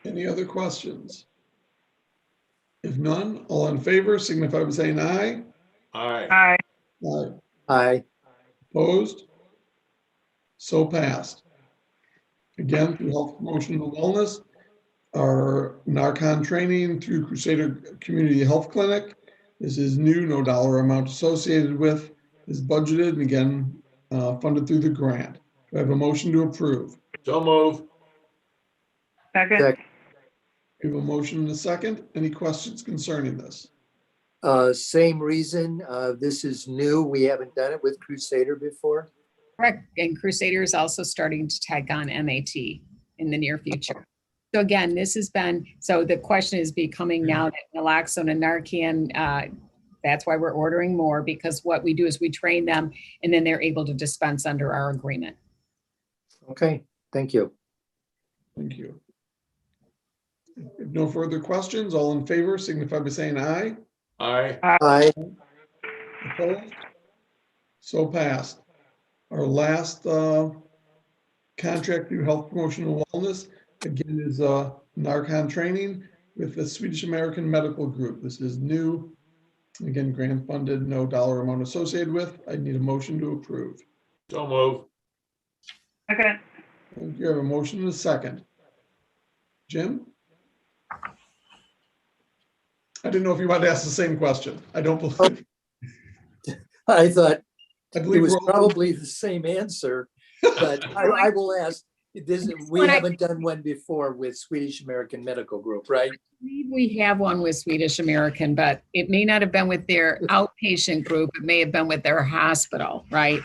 Any other questions? If none, all in favor signify by saying aye. Aye. aye. Aye. Aye. Opposed? So passed. Again, through health promotion and wellness, our Narcan training through Crusader Community Health Clinic. This is new, no dollar amount associated with, is budgeted and again, funded through the grant. Do I have a motion to approve? So move. Second. Second. We have a motion and a second. Any questions concerning this? Same reason. This is new. We haven't done it with Crusader before. Correct. And Crusader is also starting to tag on MAT in the near future. So again, this has been, so the question is becoming now that naloxone and Narcan, that's why we're ordering more, because what we do is we train them and then they're able to dispense under our agreement. Okay, thank you. Thank you. If no further questions, all in favor signify by saying aye. Aye. Aye. Opposed? So passed. Our last contract through Health Promotion and Wellness, again, is Narcan training with the Swedish American Medical Group. This is new. Again, grant funded, no dollar amount associated with. I need a motion to approve. So move. Second. You have a motion and a second. Jim? I didn't know if you wanted to ask the same question. I don't believe. I thought I it believe was we're all- probably the same answer, but I will ask. We haven't done one before with Swedish American Medical Group, right? I believe we have one with Swedish American, but it may not have been with their outpatient group. It may have been with their hospital, right?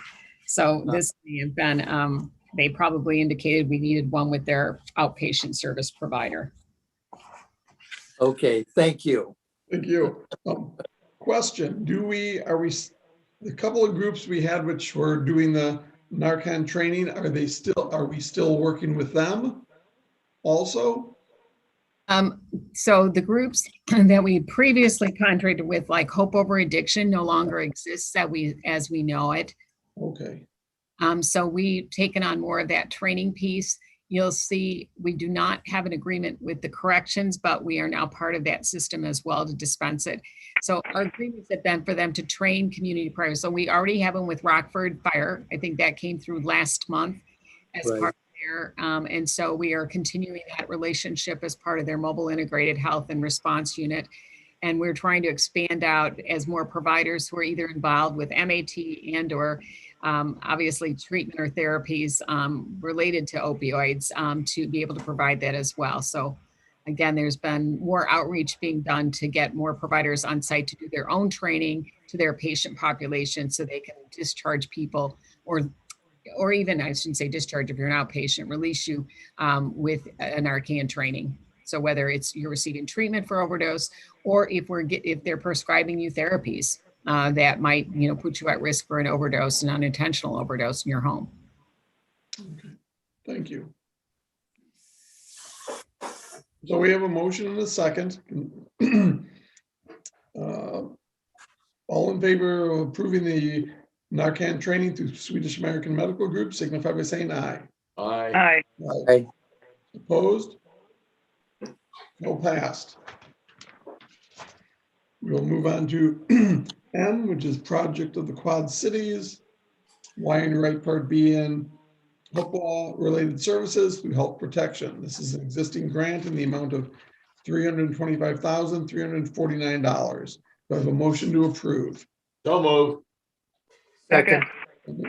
So this may have been, they probably indicated we needed one with their outpatient service provider. Okay, thank you. Thank you. Question, are we, the couple of groups we had which were doing the Narcan training, are we still working with them also? So the groups that we previously contracted with, like Hope Over Addiction, no longer exists as we know it. Okay, So we've taken on more of that training piece. You'll see we do not have an agreement with the corrections, but we are now part of that system as well to dispense it. So our agreements have been for them to train community providers. So we already have them with Rockford Fire. I think that came through last month as Right. part of their, and so we are continuing that relationship as part of their mobile integrated health and response unit. And we're trying to expand out as more providers who are either involved with MAT and or obviously treatment or therapies related to opioids to be able to provide that as well. So again, there's been more outreach being done to get more providers on site to do their own training to their patient population so they can discharge people or even, I shouldn't say discharge if you're an outpatient, release you with a Narcan training. So whether it's you're receiving treatment for overdose or if they're prescribing you therapies that might, put you at risk for an overdose, an unintentional overdose in your home. okay, thank you. So we have a motion and a second. All in favor of approving the Narcan training through Swedish American Medical Group, signify by saying aye. Aye. Aye. Aye. Opposed? No passed. We'll move on to M, which is Project of the Quad Cities, Wright Part B and HOPA-related services through health protection. This is an existing grant in the amount of $325,349. Do I have a motion to approve? So move. Second. Do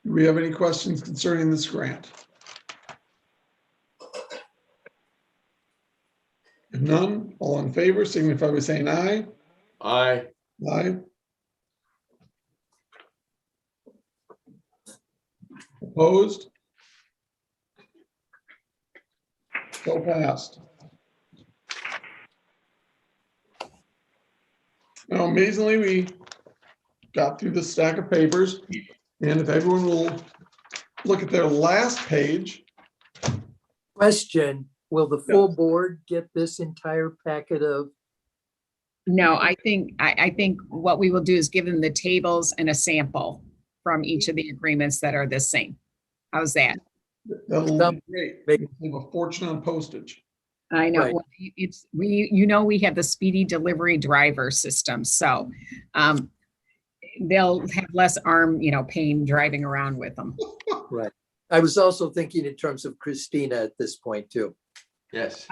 we have any questions concerning this grant? If none, all in favor signify by saying aye. Aye. Aye. Opposed? So passed. Now amazingly, we got through the stack of papers, and if everyone will look at their last page. Question, will the full board get this entire packet of? No, I think what we will do is give them the tables and a sample from each of the agreements that are the same. How's that? That'll be great. Save a fortune on postage. I know. Right. Well, we have the speedy delivery driver system, so they'll have less pain driving around with them. Right. I was also thinking in terms of Christina at this point too. Yes.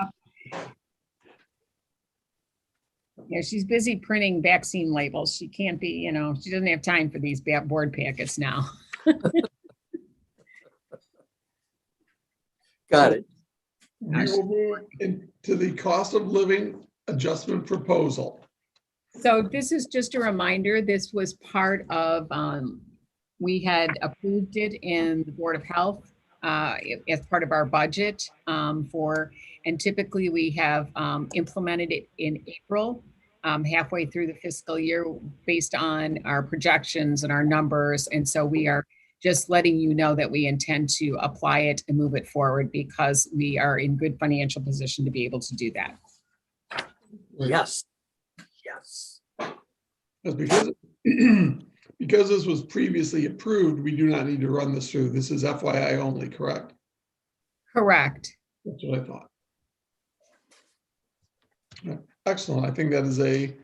Yeah, she's busy printing vaccine labels. She can't be, she doesn't have time for these board packets now. Got it. We will move into the cost of living adjustment proposal. So this is just a reminder, this was part of, we had approved it in the Board of Health as part of our budget and typically we have implemented it in April, halfway through the fiscal year based on our projections and our numbers. And so we are just letting you know that we intend to apply it and move it forward because we are in good financial position to be able to do that. Yes. Yes. That's because, because this was previously approved, we do not need to run this through. This is FYI only, correct? Correct. That's what I thought. Yeah, excellent. I think that is a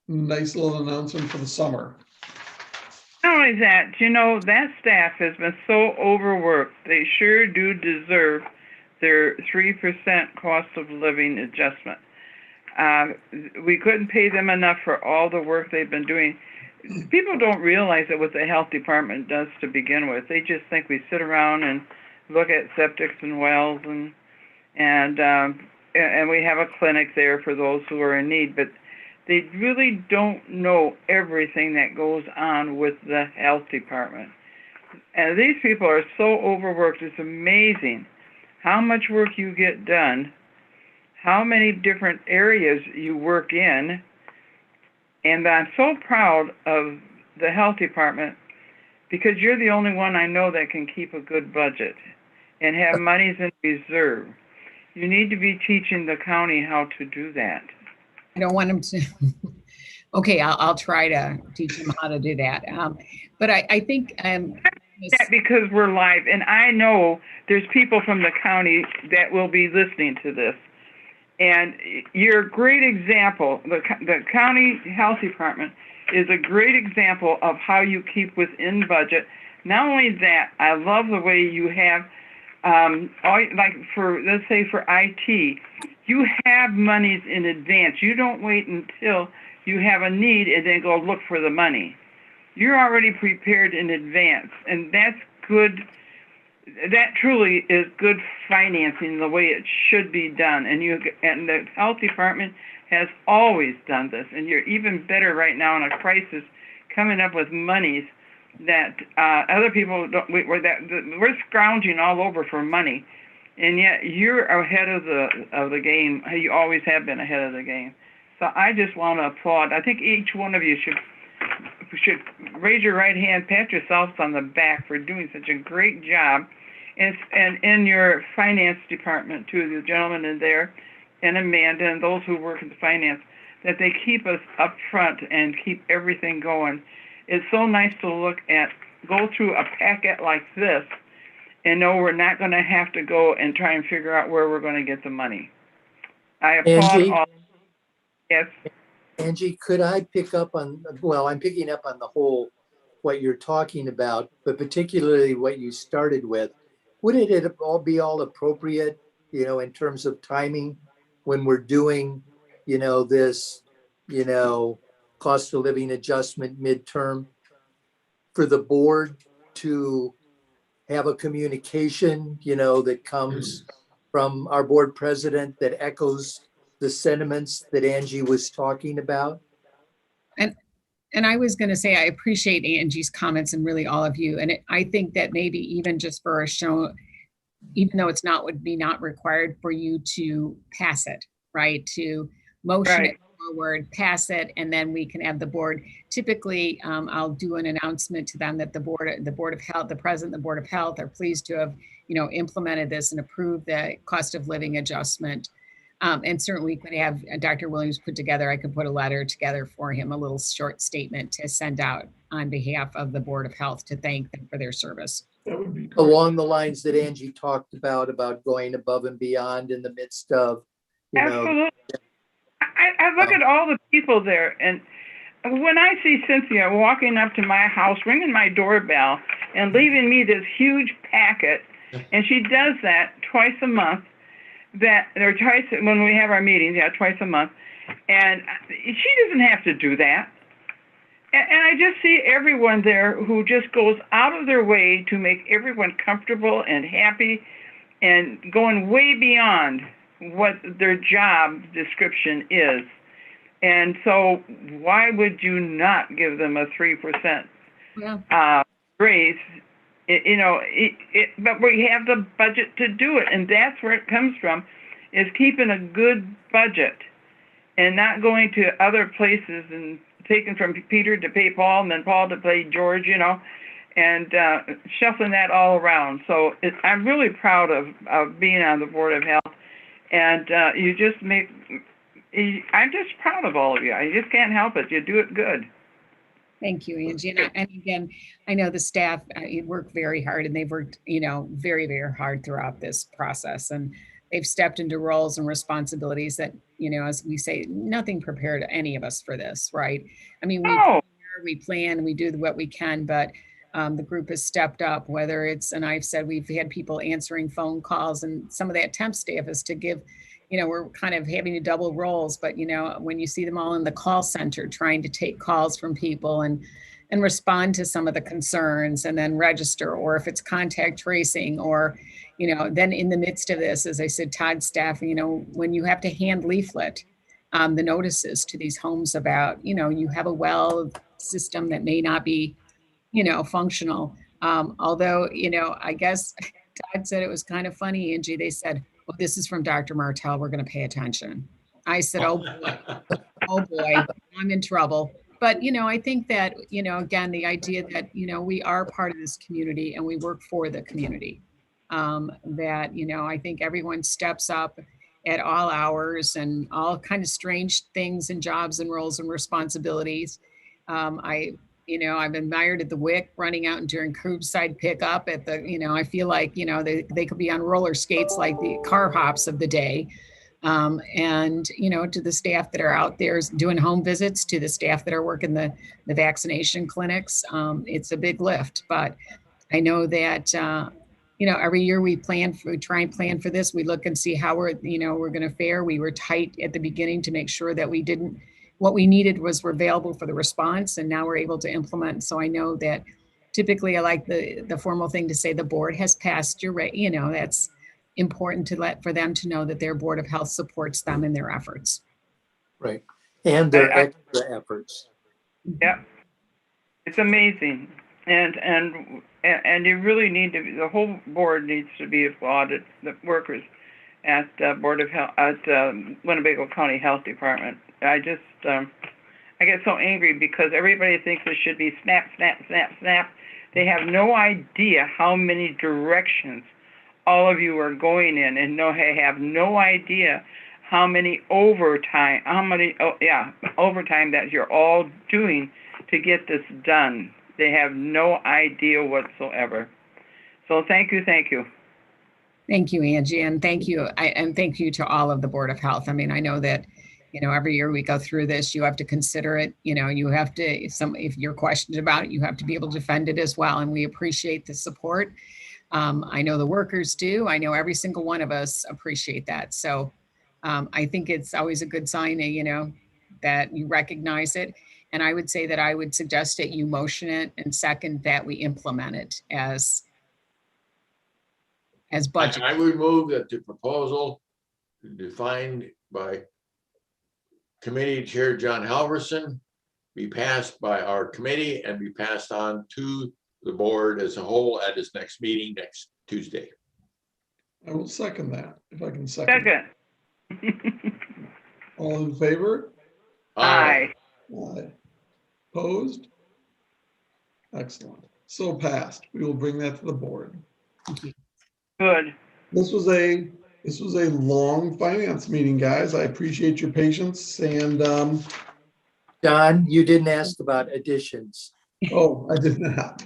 nice little announcement for the summer. Not only that, that staff has been so overworked. They sure do deserve their 3% cost of living adjustment. We couldn't pay them enough for all the work they've been doing. People don't realize that what the health department does to begin with. They just think we sit around and look at septics and wells and we have a clinic there for those who are in need, but they really don't know everything that goes on with the health department. And these people are so overworked. It's amazing how much work you get done, how many different areas you work in. And I'm so proud of the health department because you're the only one I know that can keep a good budget and have monies in reserve. You need to be teaching the county how to do that. I don't want them to. Okay, I'll try to teach them how to do that. But I think because we're live, and I know there's people from the county that will be listening to this. And you're a great example. The county health department is a great example of how you keep within budget. Not only that, I love the way you have, let's say for IT, you have monies in advance. You don't wait until you have a need and then go look for the money. You're already prepared in advance, and that's good. That truly is good financing the way it should be done. And the health department has always done this, and you're even better right now in a crisis, coming up with monies that other people don't. We're scrounging all over for money. And yet you're ahead of the game. You always have been ahead of the game. So I just want to applaud. I think each one of you should raise your right hand, pat yourselves on the back for doing such a great job. And in your finance department too, the gentleman in there, and Amanda, and those who work in the finance, that they keep us up front and keep everything going. It's so nice to go through a packet like this and know we're not going to have to go and try and figure out where we're going to get the money. I applaud Angie? all. Yes. Angie, could I pick up on, well, I'm picking up on the whole, what you're talking about, but particularly what you started with. Would it all be all appropriate, in terms of timing when we're doing, this, cost of living adjustment midterm for the board to have a communication, that comes from our board president that echoes the sentiments that Angie was talking about? And I was going to say, I appreciate Angie's comments and really all of you. And I think that maybe even just for a show, even though would be not required for you to pass it, right? To motion it forward, pass it, and then we can have the board. Typically, I'll do an announcement to them that the board of health, the president of the board of health are pleased to have, implemented this and approved the cost of living adjustment. And certainly we could have Dr. Williams put together, I could put a letter together for him, a little short statement to send out on behalf of the Board of Health to thank them for their service. That would be great. Along the lines that Angie talked about going above and beyond in the midst of, Absolutely. I look at all the people there, and when I see Cynthia walking up to my house, ringing my doorbell, and leaving me this huge packet, and she does that twice a month, when we have our meetings, twice a month, And she doesn't have to do that. And I just see everyone there who just goes out of their way to make everyone comfortable and happy and going way beyond what their job description is. And so why would you not give them a 3% raise? But we have the budget to do it, and that's where it comes from, is keeping a good budget and not going to other places and taking from Peter to pay Paul and then Paul to pay George, and shuffling that all around. So I'm really proud of being on the Board of Health, and I'm just proud of all of you. I just can't help it. You do it good. Thank you, Angie. And again, I know the staff work very hard, and they've worked, very, very hard throughout this process. And they've stepped into roles and responsibilities that, as we say, nothing prepared any of us for this, right? I mean, we plan, we do what we can, but the group has stepped up, whether it's, and I've said, we've had people answering phone calls, and some of that temp staff is to give, we're kind of having to double roles, but when you see them all in the call center trying to take calls from people and respond to some of the concerns and then register, or if it's contact tracing, or then in the midst of this, as I said, Todd's staff, when you have to hand leaflet the notices to these homes about, you have a well system that may not be, functional. Although, I guess Todd said it was kind of funny, Angie. They said, well, this is from Dr. Martell. We're going to pay attention. I said, oh boy, I'm in trouble. But, I think that, again, the idea that, we are part of this community and we work for the community. That, I think everyone steps up at all hours and all kind of strange things and jobs and roles and responsibilities. I've admired at the WIC running out and doing curbside pickup at the, I feel like, they could be on roller skates like the car hops of the day. And, to the staff that are out there doing home visits, to the staff that are working the vaccination clinics, it's a big lift. But I know that, every year we try and plan for this. We look and see how we're going to fare. We were tight at the beginning to make sure that what we needed was available for the response, and now we're able to implement. So I know that typically I like the formal thing to say the board has passed your rate. That's important for them to know that their Board of Health supports them in their efforts. Right. And their extra efforts. Yeah. It's amazing. And you really need to, the whole board needs to be applauded, the workers at Board of Health, at Winnebago County Health Department. I get so angry because everybody thinks it should be snap, snap, snap, snap. They have no idea how many directions all of you are going in, and have no idea how many overtime that you're all doing to get this done. They have no idea whatsoever. So thank you. Thank you, Angie, and thank you. And thank you to all of the Board of Health. I mean, I know that, every year we go through this, you have to consider it, you have to, if you're questioned about it, you have to be able to defend it as well. And we appreciate the support. I know the workers do. I know every single one of us appreciate that. So I think it's always a good sign, that you recognize it. And I would say that I would suggest that you motion it, and second, that we implement it as budget. I would move that the proposal defined by Committee Chair John Halverson be passed by our committee and be passed on to the board as a whole at its next meeting next Tuesday. I will second that, if I can second. All in favor? Aye. Aye. Opposed? Excellent. So passed. We will bring that to the board. Good. This was a long finance meeting, guys. I appreciate your patience, and Don, you didn't ask about additions. oh, I did not.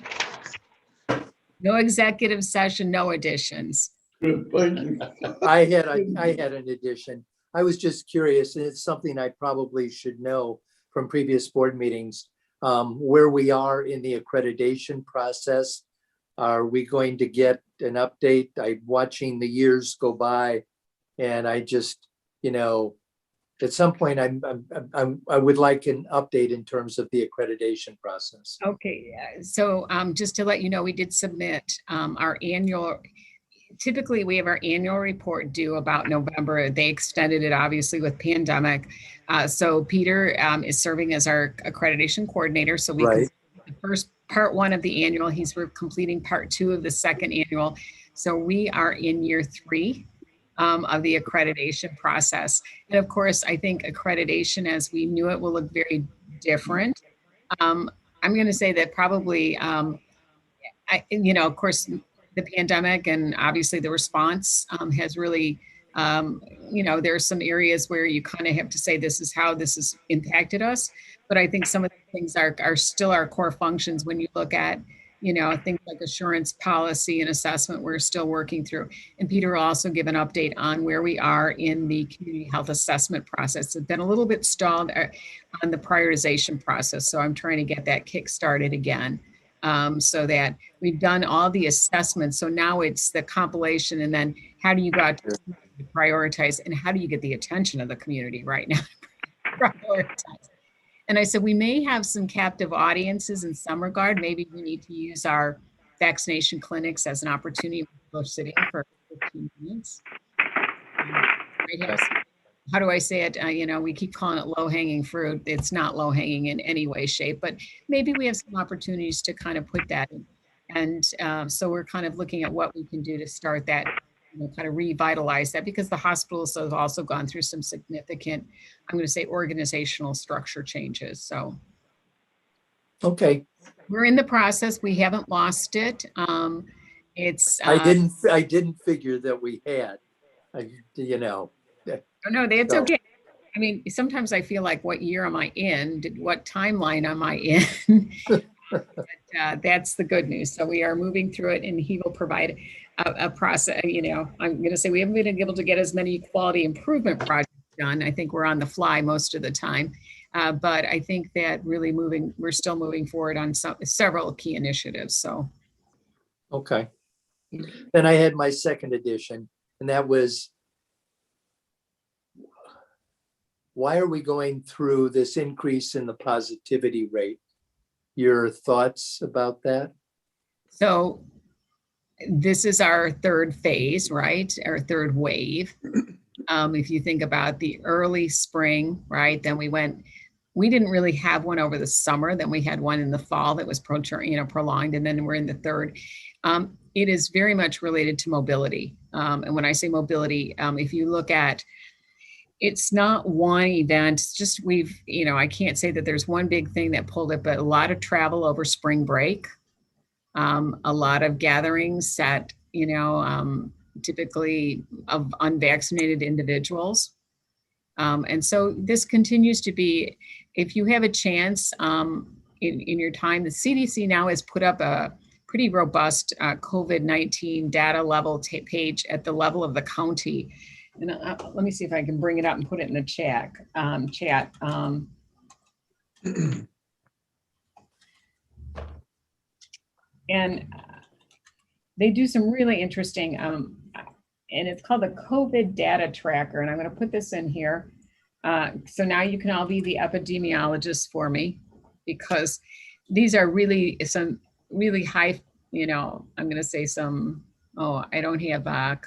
No executive session, no additions. Good, thank you. I had an addition. I was just curious, and it's something I probably should know from previous board meetings, where we are in the accreditation process. Are we going to get an update? I'm watching the years go by, and I just, at some point, I would like an update in terms of the accreditation process. Okay, so just to let you know, we did submit our annual, typically we have our annual report due about November. They extended it obviously with pandemic. So Peter is serving as our accreditation coordinator. So we can Right. the first part one of the annual, he's completing part two of the second annual. So we are in year 3 of the accreditation process. And of course, I think accreditation as we knew it will look very different. I'm going to say that probably, of course, the pandemic and obviously the response has really, there are some areas where you kind of have to say this is how this has impacted us. But I think some of the things are still our core functions when you look at, things like assurance policy and assessment we're still working through. And Peter will also give an update on where we are in the community health assessment process. It's been a little bit stalled on the prioritization process. So I'm trying to get that kick started again. So that we've done all the assessments. So now it's the compilation and then how do you go out to prioritize and how do you get the attention of the community right now? Prioritize. And I said, we may have some captive audiences in some regard. Maybe we need to use our vaccination clinics as an opportunity to sit in for 15 minutes. How do I say it? We keep calling it low hanging fruit. It's not low hanging in any way, shape, but maybe we have some opportunities to kind of put that in. And so we're kind of looking at what we can do to start that, kind of revitalize that because the hospitals have also gone through some significant, I'm going to say organizational structure changes. So. Okay. We're in the process. We haven't lost it. It's. I didn't figure that we had, Oh, no, that's So- okay. I mean, sometimes I feel like, what year am I in? What timeline am I in? But, that's the good news. So we are moving through it, and he will provide a process. I'm going to say we haven't been able to get as many quality improvement projects done. I think we're on the fly most of the time, but I think that really we're still moving forward on several key initiatives. So, okay. Then I had my second edition, and that was, why are we going through this increase in the positivity rate? Your thoughts about that? So this is our third phase, right? Our third wave. If you think about the early spring, right? Then we didn't really have one over the summer. Then we had one in the fall that was prolonged. And then we're in the third. It is very much related to mobility. And when I say mobility, if you look at, it's not one event, it's just I can't say that there's one big thing that pulled it, but a lot of travel over spring break, a lot of gatherings at, typically of unvaccinated individuals. And so this continues to be, if you have a chance in your time, the CDC now has put up a pretty robust COVID-19 data level page at the level of the county. And let me see if I can bring it up and put it in the chat. And they do some really interesting, and it's called the COVID data tracker. And I'm going to put this in here. So now you can all be the epidemiologists for me, because these are really some really high, I'm going to say some, I don't have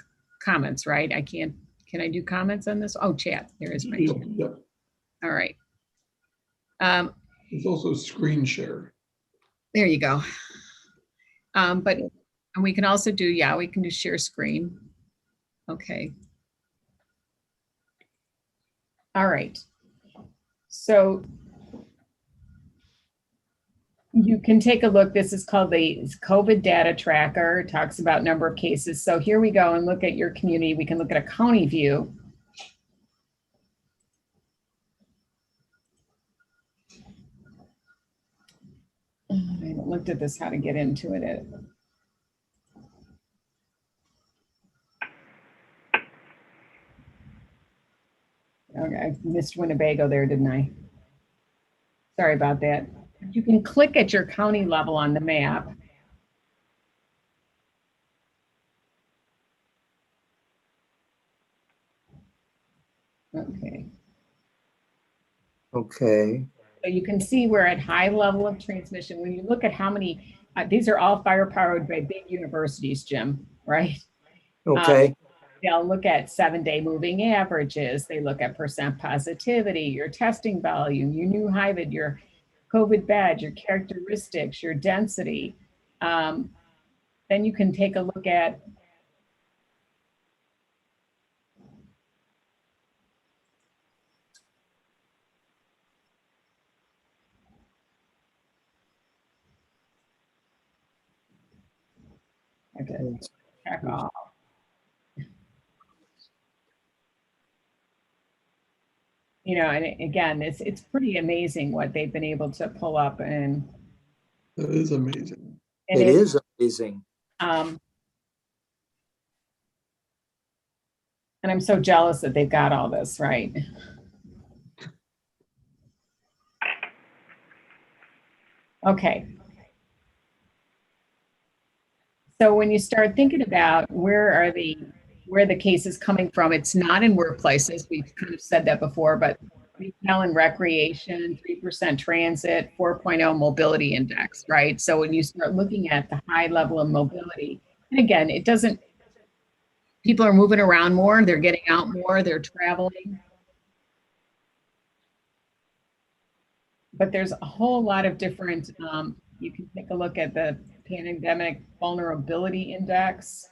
comments, right? I can't. Can I do comments on this? Oh, chat. There is my chat. Yep. All right. It's also screen share. There you go. And we can also do, we can do share screen. Okay. All right. So you can take a look. This is called the COVID data tracker. It talks about number of cases. So here we go and look at your community. We can look at a county view. I haven't looked at this, how to get into it. Okay, I missed Winnebago there, didn't I? Sorry about that. You can click at your county level on the map. Okay. Okay. So you can see we're at high level of transmission. When you look at how many, these are all firepowered by big universities, Jim, right? Okay. They'll look at 7-day moving averages. They look at percent positivity, your testing volume, your new HIVID, your COVID badge, your characteristics, your density. Then you can take a look at check off. You know, and again, it's pretty amazing what they've been able to pull up, and That is amazing. It is amazing. and I'm so jealous that they've got all this, right? Okay. So when you start thinking about where the cases coming from, it's not in workplaces. We've kind of said that before, but retail and recreation, 3% transit, 4.0 mobility index, right? So when you start looking at the high level of mobility, and again, people are moving around more, they're getting out more, they're traveling. But there's a whole lot of different, you can take a look at the pandemic vulnerability index.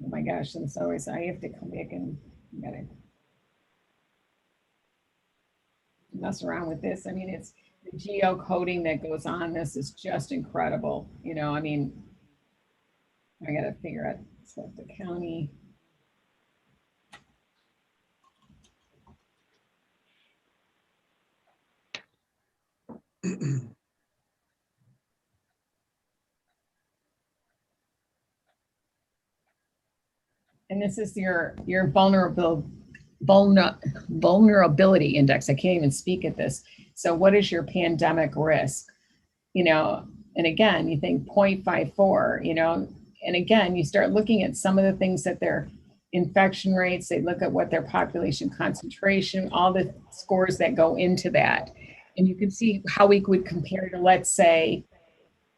Oh my gosh, I'm sorry, so I have to come back and gotta mess around with this. I mean, it's the geocoding that goes on. This is just incredible. You know, I mean, I gotta figure out select the county. And this is your vulnerability index. I can't even speak at this. So what is your pandemic risk? You know, and again, you think 0.54, you know, and again, you start looking at some of the things that their infection rates, they look at what their population concentration, all the scores that go into that. And you can see how we would compare to, let's say,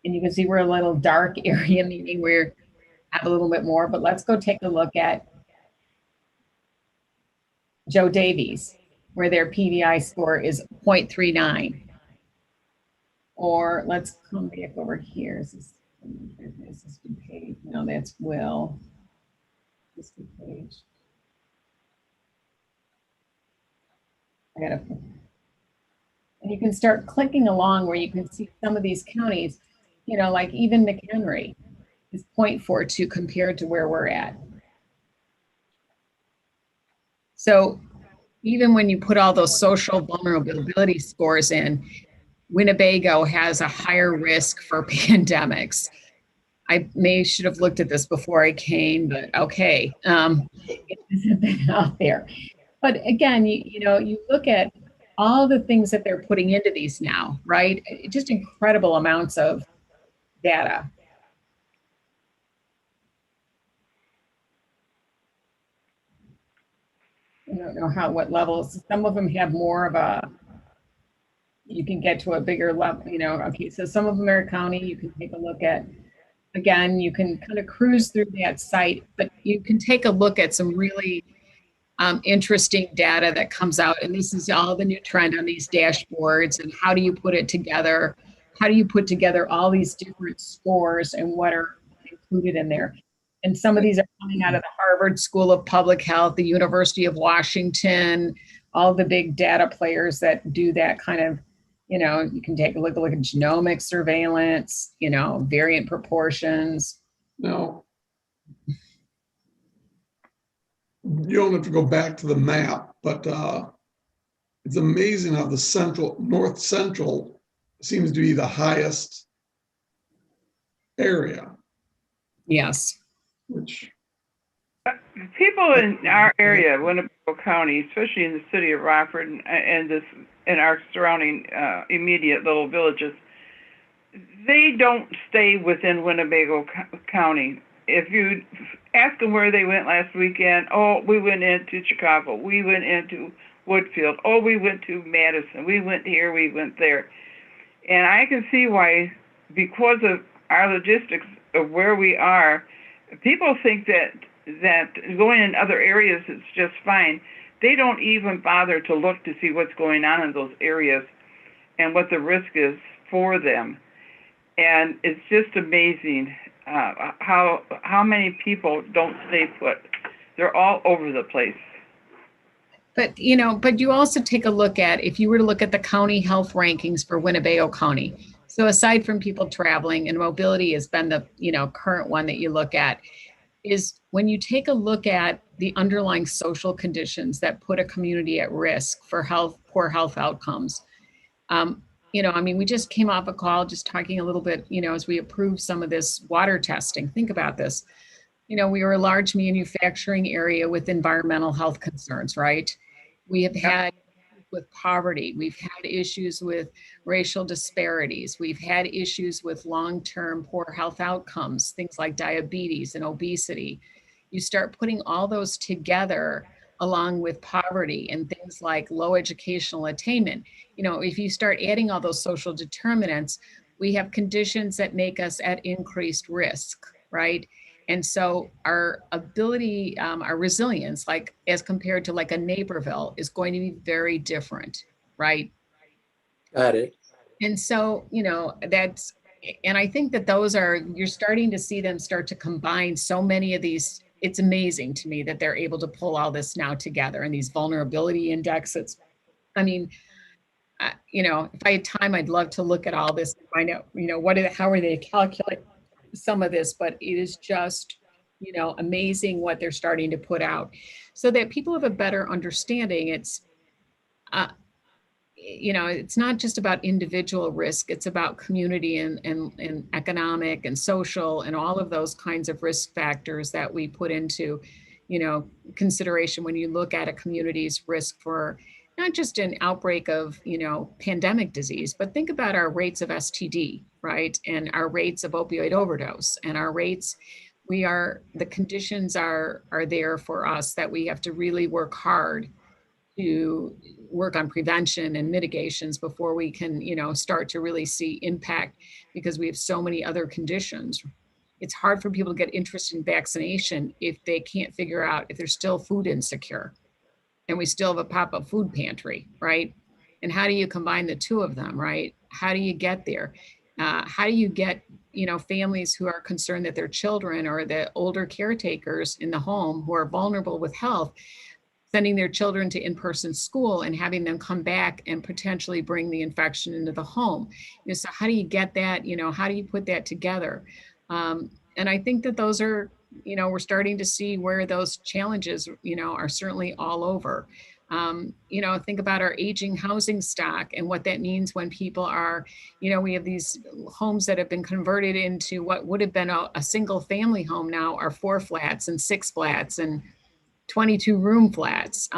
and you can see we're a little dark area, meaning we're have a little bit more, but let's go take a look at Joe Davies, where their PVI score is 0.39. Or let's come back over here. Is this page? No, that's Will. This page. And you can start clicking along where you can see some of these counties, you know, like even McHenry is 0.42 compared to where we're at. So even when you put all those social vulnerability scores in, Winnebago has a higher risk for pandemics. I should have looked at this before I came, but okay, it hasn't been out there. But again, you know, you look at all the things that they're putting into these now, right? Just incredible amounts of data. I don't know what levels. Some of them have more of a, you can get to a bigger level, you know, okay, so some of them are county, you can take a look at. Again, you can kind of cruise through that site, but you can take a look at some really interesting data that comes out. And this is all the new trend on these dashboards. And how do you put it together? How do you put together all these different scores and what are included in there? And some of these are coming out of the Harvard School of Public Health, the University of Washington, all the big data players that do that kind of, you know, you can take a look at genomic surveillance, you know, variant proportions. Now, you don't have to go back to the map, but it's amazing how the north central seems to be the highest area. Yes. Which people in our area, Winnebago County, especially in the city of Rockford and our surrounding immediate little villages, they don't stay within Winnebago County. if you ask them where they went last weekend, oh, we went into Chicago, we went into Woodfield, oh, we went to Madison, we went here, we went there. And I can see why, because of our logistics of where we are, people think that going in other areas is just fine. They don't even bother to look to see what's going on in those areas and what the risk is for them. And it's just amazing how many people don't stay put. They're all over the place. But, but you also take a look at, if you were to look at the county health rankings for Winnebago County. So aside from people traveling, and mobility has been the, current one that you look at, is when you take a look at the underlying social conditions that put a community at risk for poor health outcomes. We just came off a call just talking a little bit, as we approved some of this water testing. Think about this. We are a large manufacturing area with environmental health concerns, right? We have had with poverty. We've had issues with racial disparities. We've had issues with long-term poor health outcomes, things like diabetes and obesity. You start putting all those together along with poverty and things like low educational attainment. If you start adding all those social determinants, we have conditions that make us at increased risk, right? And so our ability, our resilience, like as compared to like a Naperville, is going to be very different, right? Got it. And so, and I think that you're starting to see them start to combine so many of these. It's amazing to me that they're able to pull all this now together and these vulnerability indexes. I mean, if I had time, I'd love to look at all this and find out, how are they calculate some of this, but it is just, amazing what they're starting to put out so that people have a better understanding. It's, it's not just about individual risk, it's about community and economic and social and all of those kinds of risk factors that we put into, consideration when you look at a community's risk for not just an outbreak of, pandemic disease, but think about our rates of STD, right? And our rates of opioid overdose and our rates, the conditions are there for us that we have to really work hard to work on prevention and mitigations before we can, start to really see impact, because we have so many other conditions. It's hard for people to get interested in vaccination if they can't figure out if they're still food insecure. And we still have a pop-up food pantry, right? And how do you combine the two of them, right? How do you get there? How do you get, families who are concerned that their children or the older caretakers in the home who are vulnerable with health, sending their children to in-person school and having them come back and potentially bring the infection into the home? So how do you get that? How do you put that together? And I think that those are, we're starting to see where those challenges, are certainly all over. Think about our aging housing stock and what that means when people are, we have these homes that have been converted into what would have been a single family home now are 4 flats and 6 flats and 22 room flats.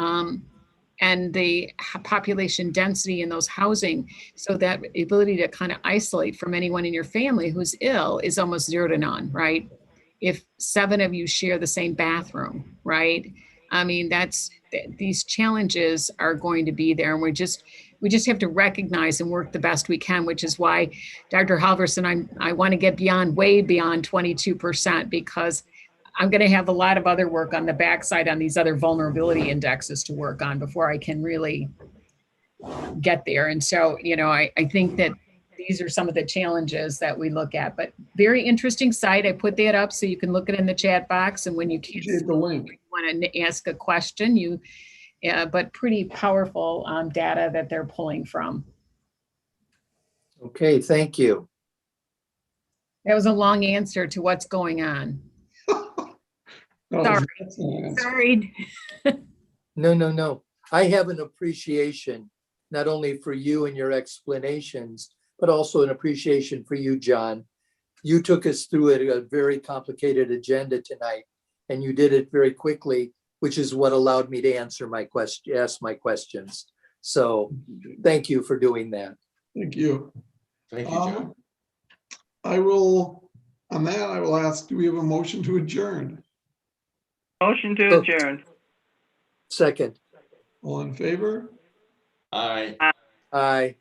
And the population density in those housing, so that ability to kind of isolate from anyone in your family who's ill is almost 0 to none, right? If 7 of you share the same bathroom, right? I mean, these challenges are going to be there, and we just have to recognize and work the best we can, which is why, Dr. Halverson, I want to get way beyond 22%, because I'm going to have a lot of other work on the backside on these other vulnerability indexes to work on before I can really get there. And so, I think that these are some of the challenges that we look at, but very interesting site. I put that up so you can look at it in the chat box. And when you can't Appreciate the link. want to ask a question, but pretty powerful data that they're pulling from. Okay, thank you. That was a long answer to what's going on. Sorry. No. I have an appreciation, not only for you and your explanations, but also an appreciation for you, John. You took us through a very complicated agenda tonight, and you did it very quickly, which is what allowed me to ask my questions. So thank you for doing that. Thank you. Thank you, John. On that, I will ask, do we have a motion to adjourn? Motion to Oh. adjourn. Second, All in favor? Aye. aye.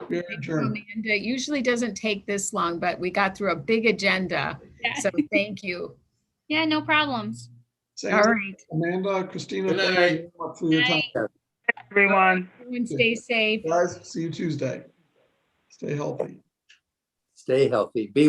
We are Thank you, adjourned. Amanda. It usually doesn't take this long, but we got through a big agenda. Yeah. So thank you. Yeah, no problems. All Sandra, right. Amanda, Christina, Good thank night. you very much for your time. Everyone. Everyone stay safe. Guys, see you Tuesday. Stay healthy. Stay healthy. Be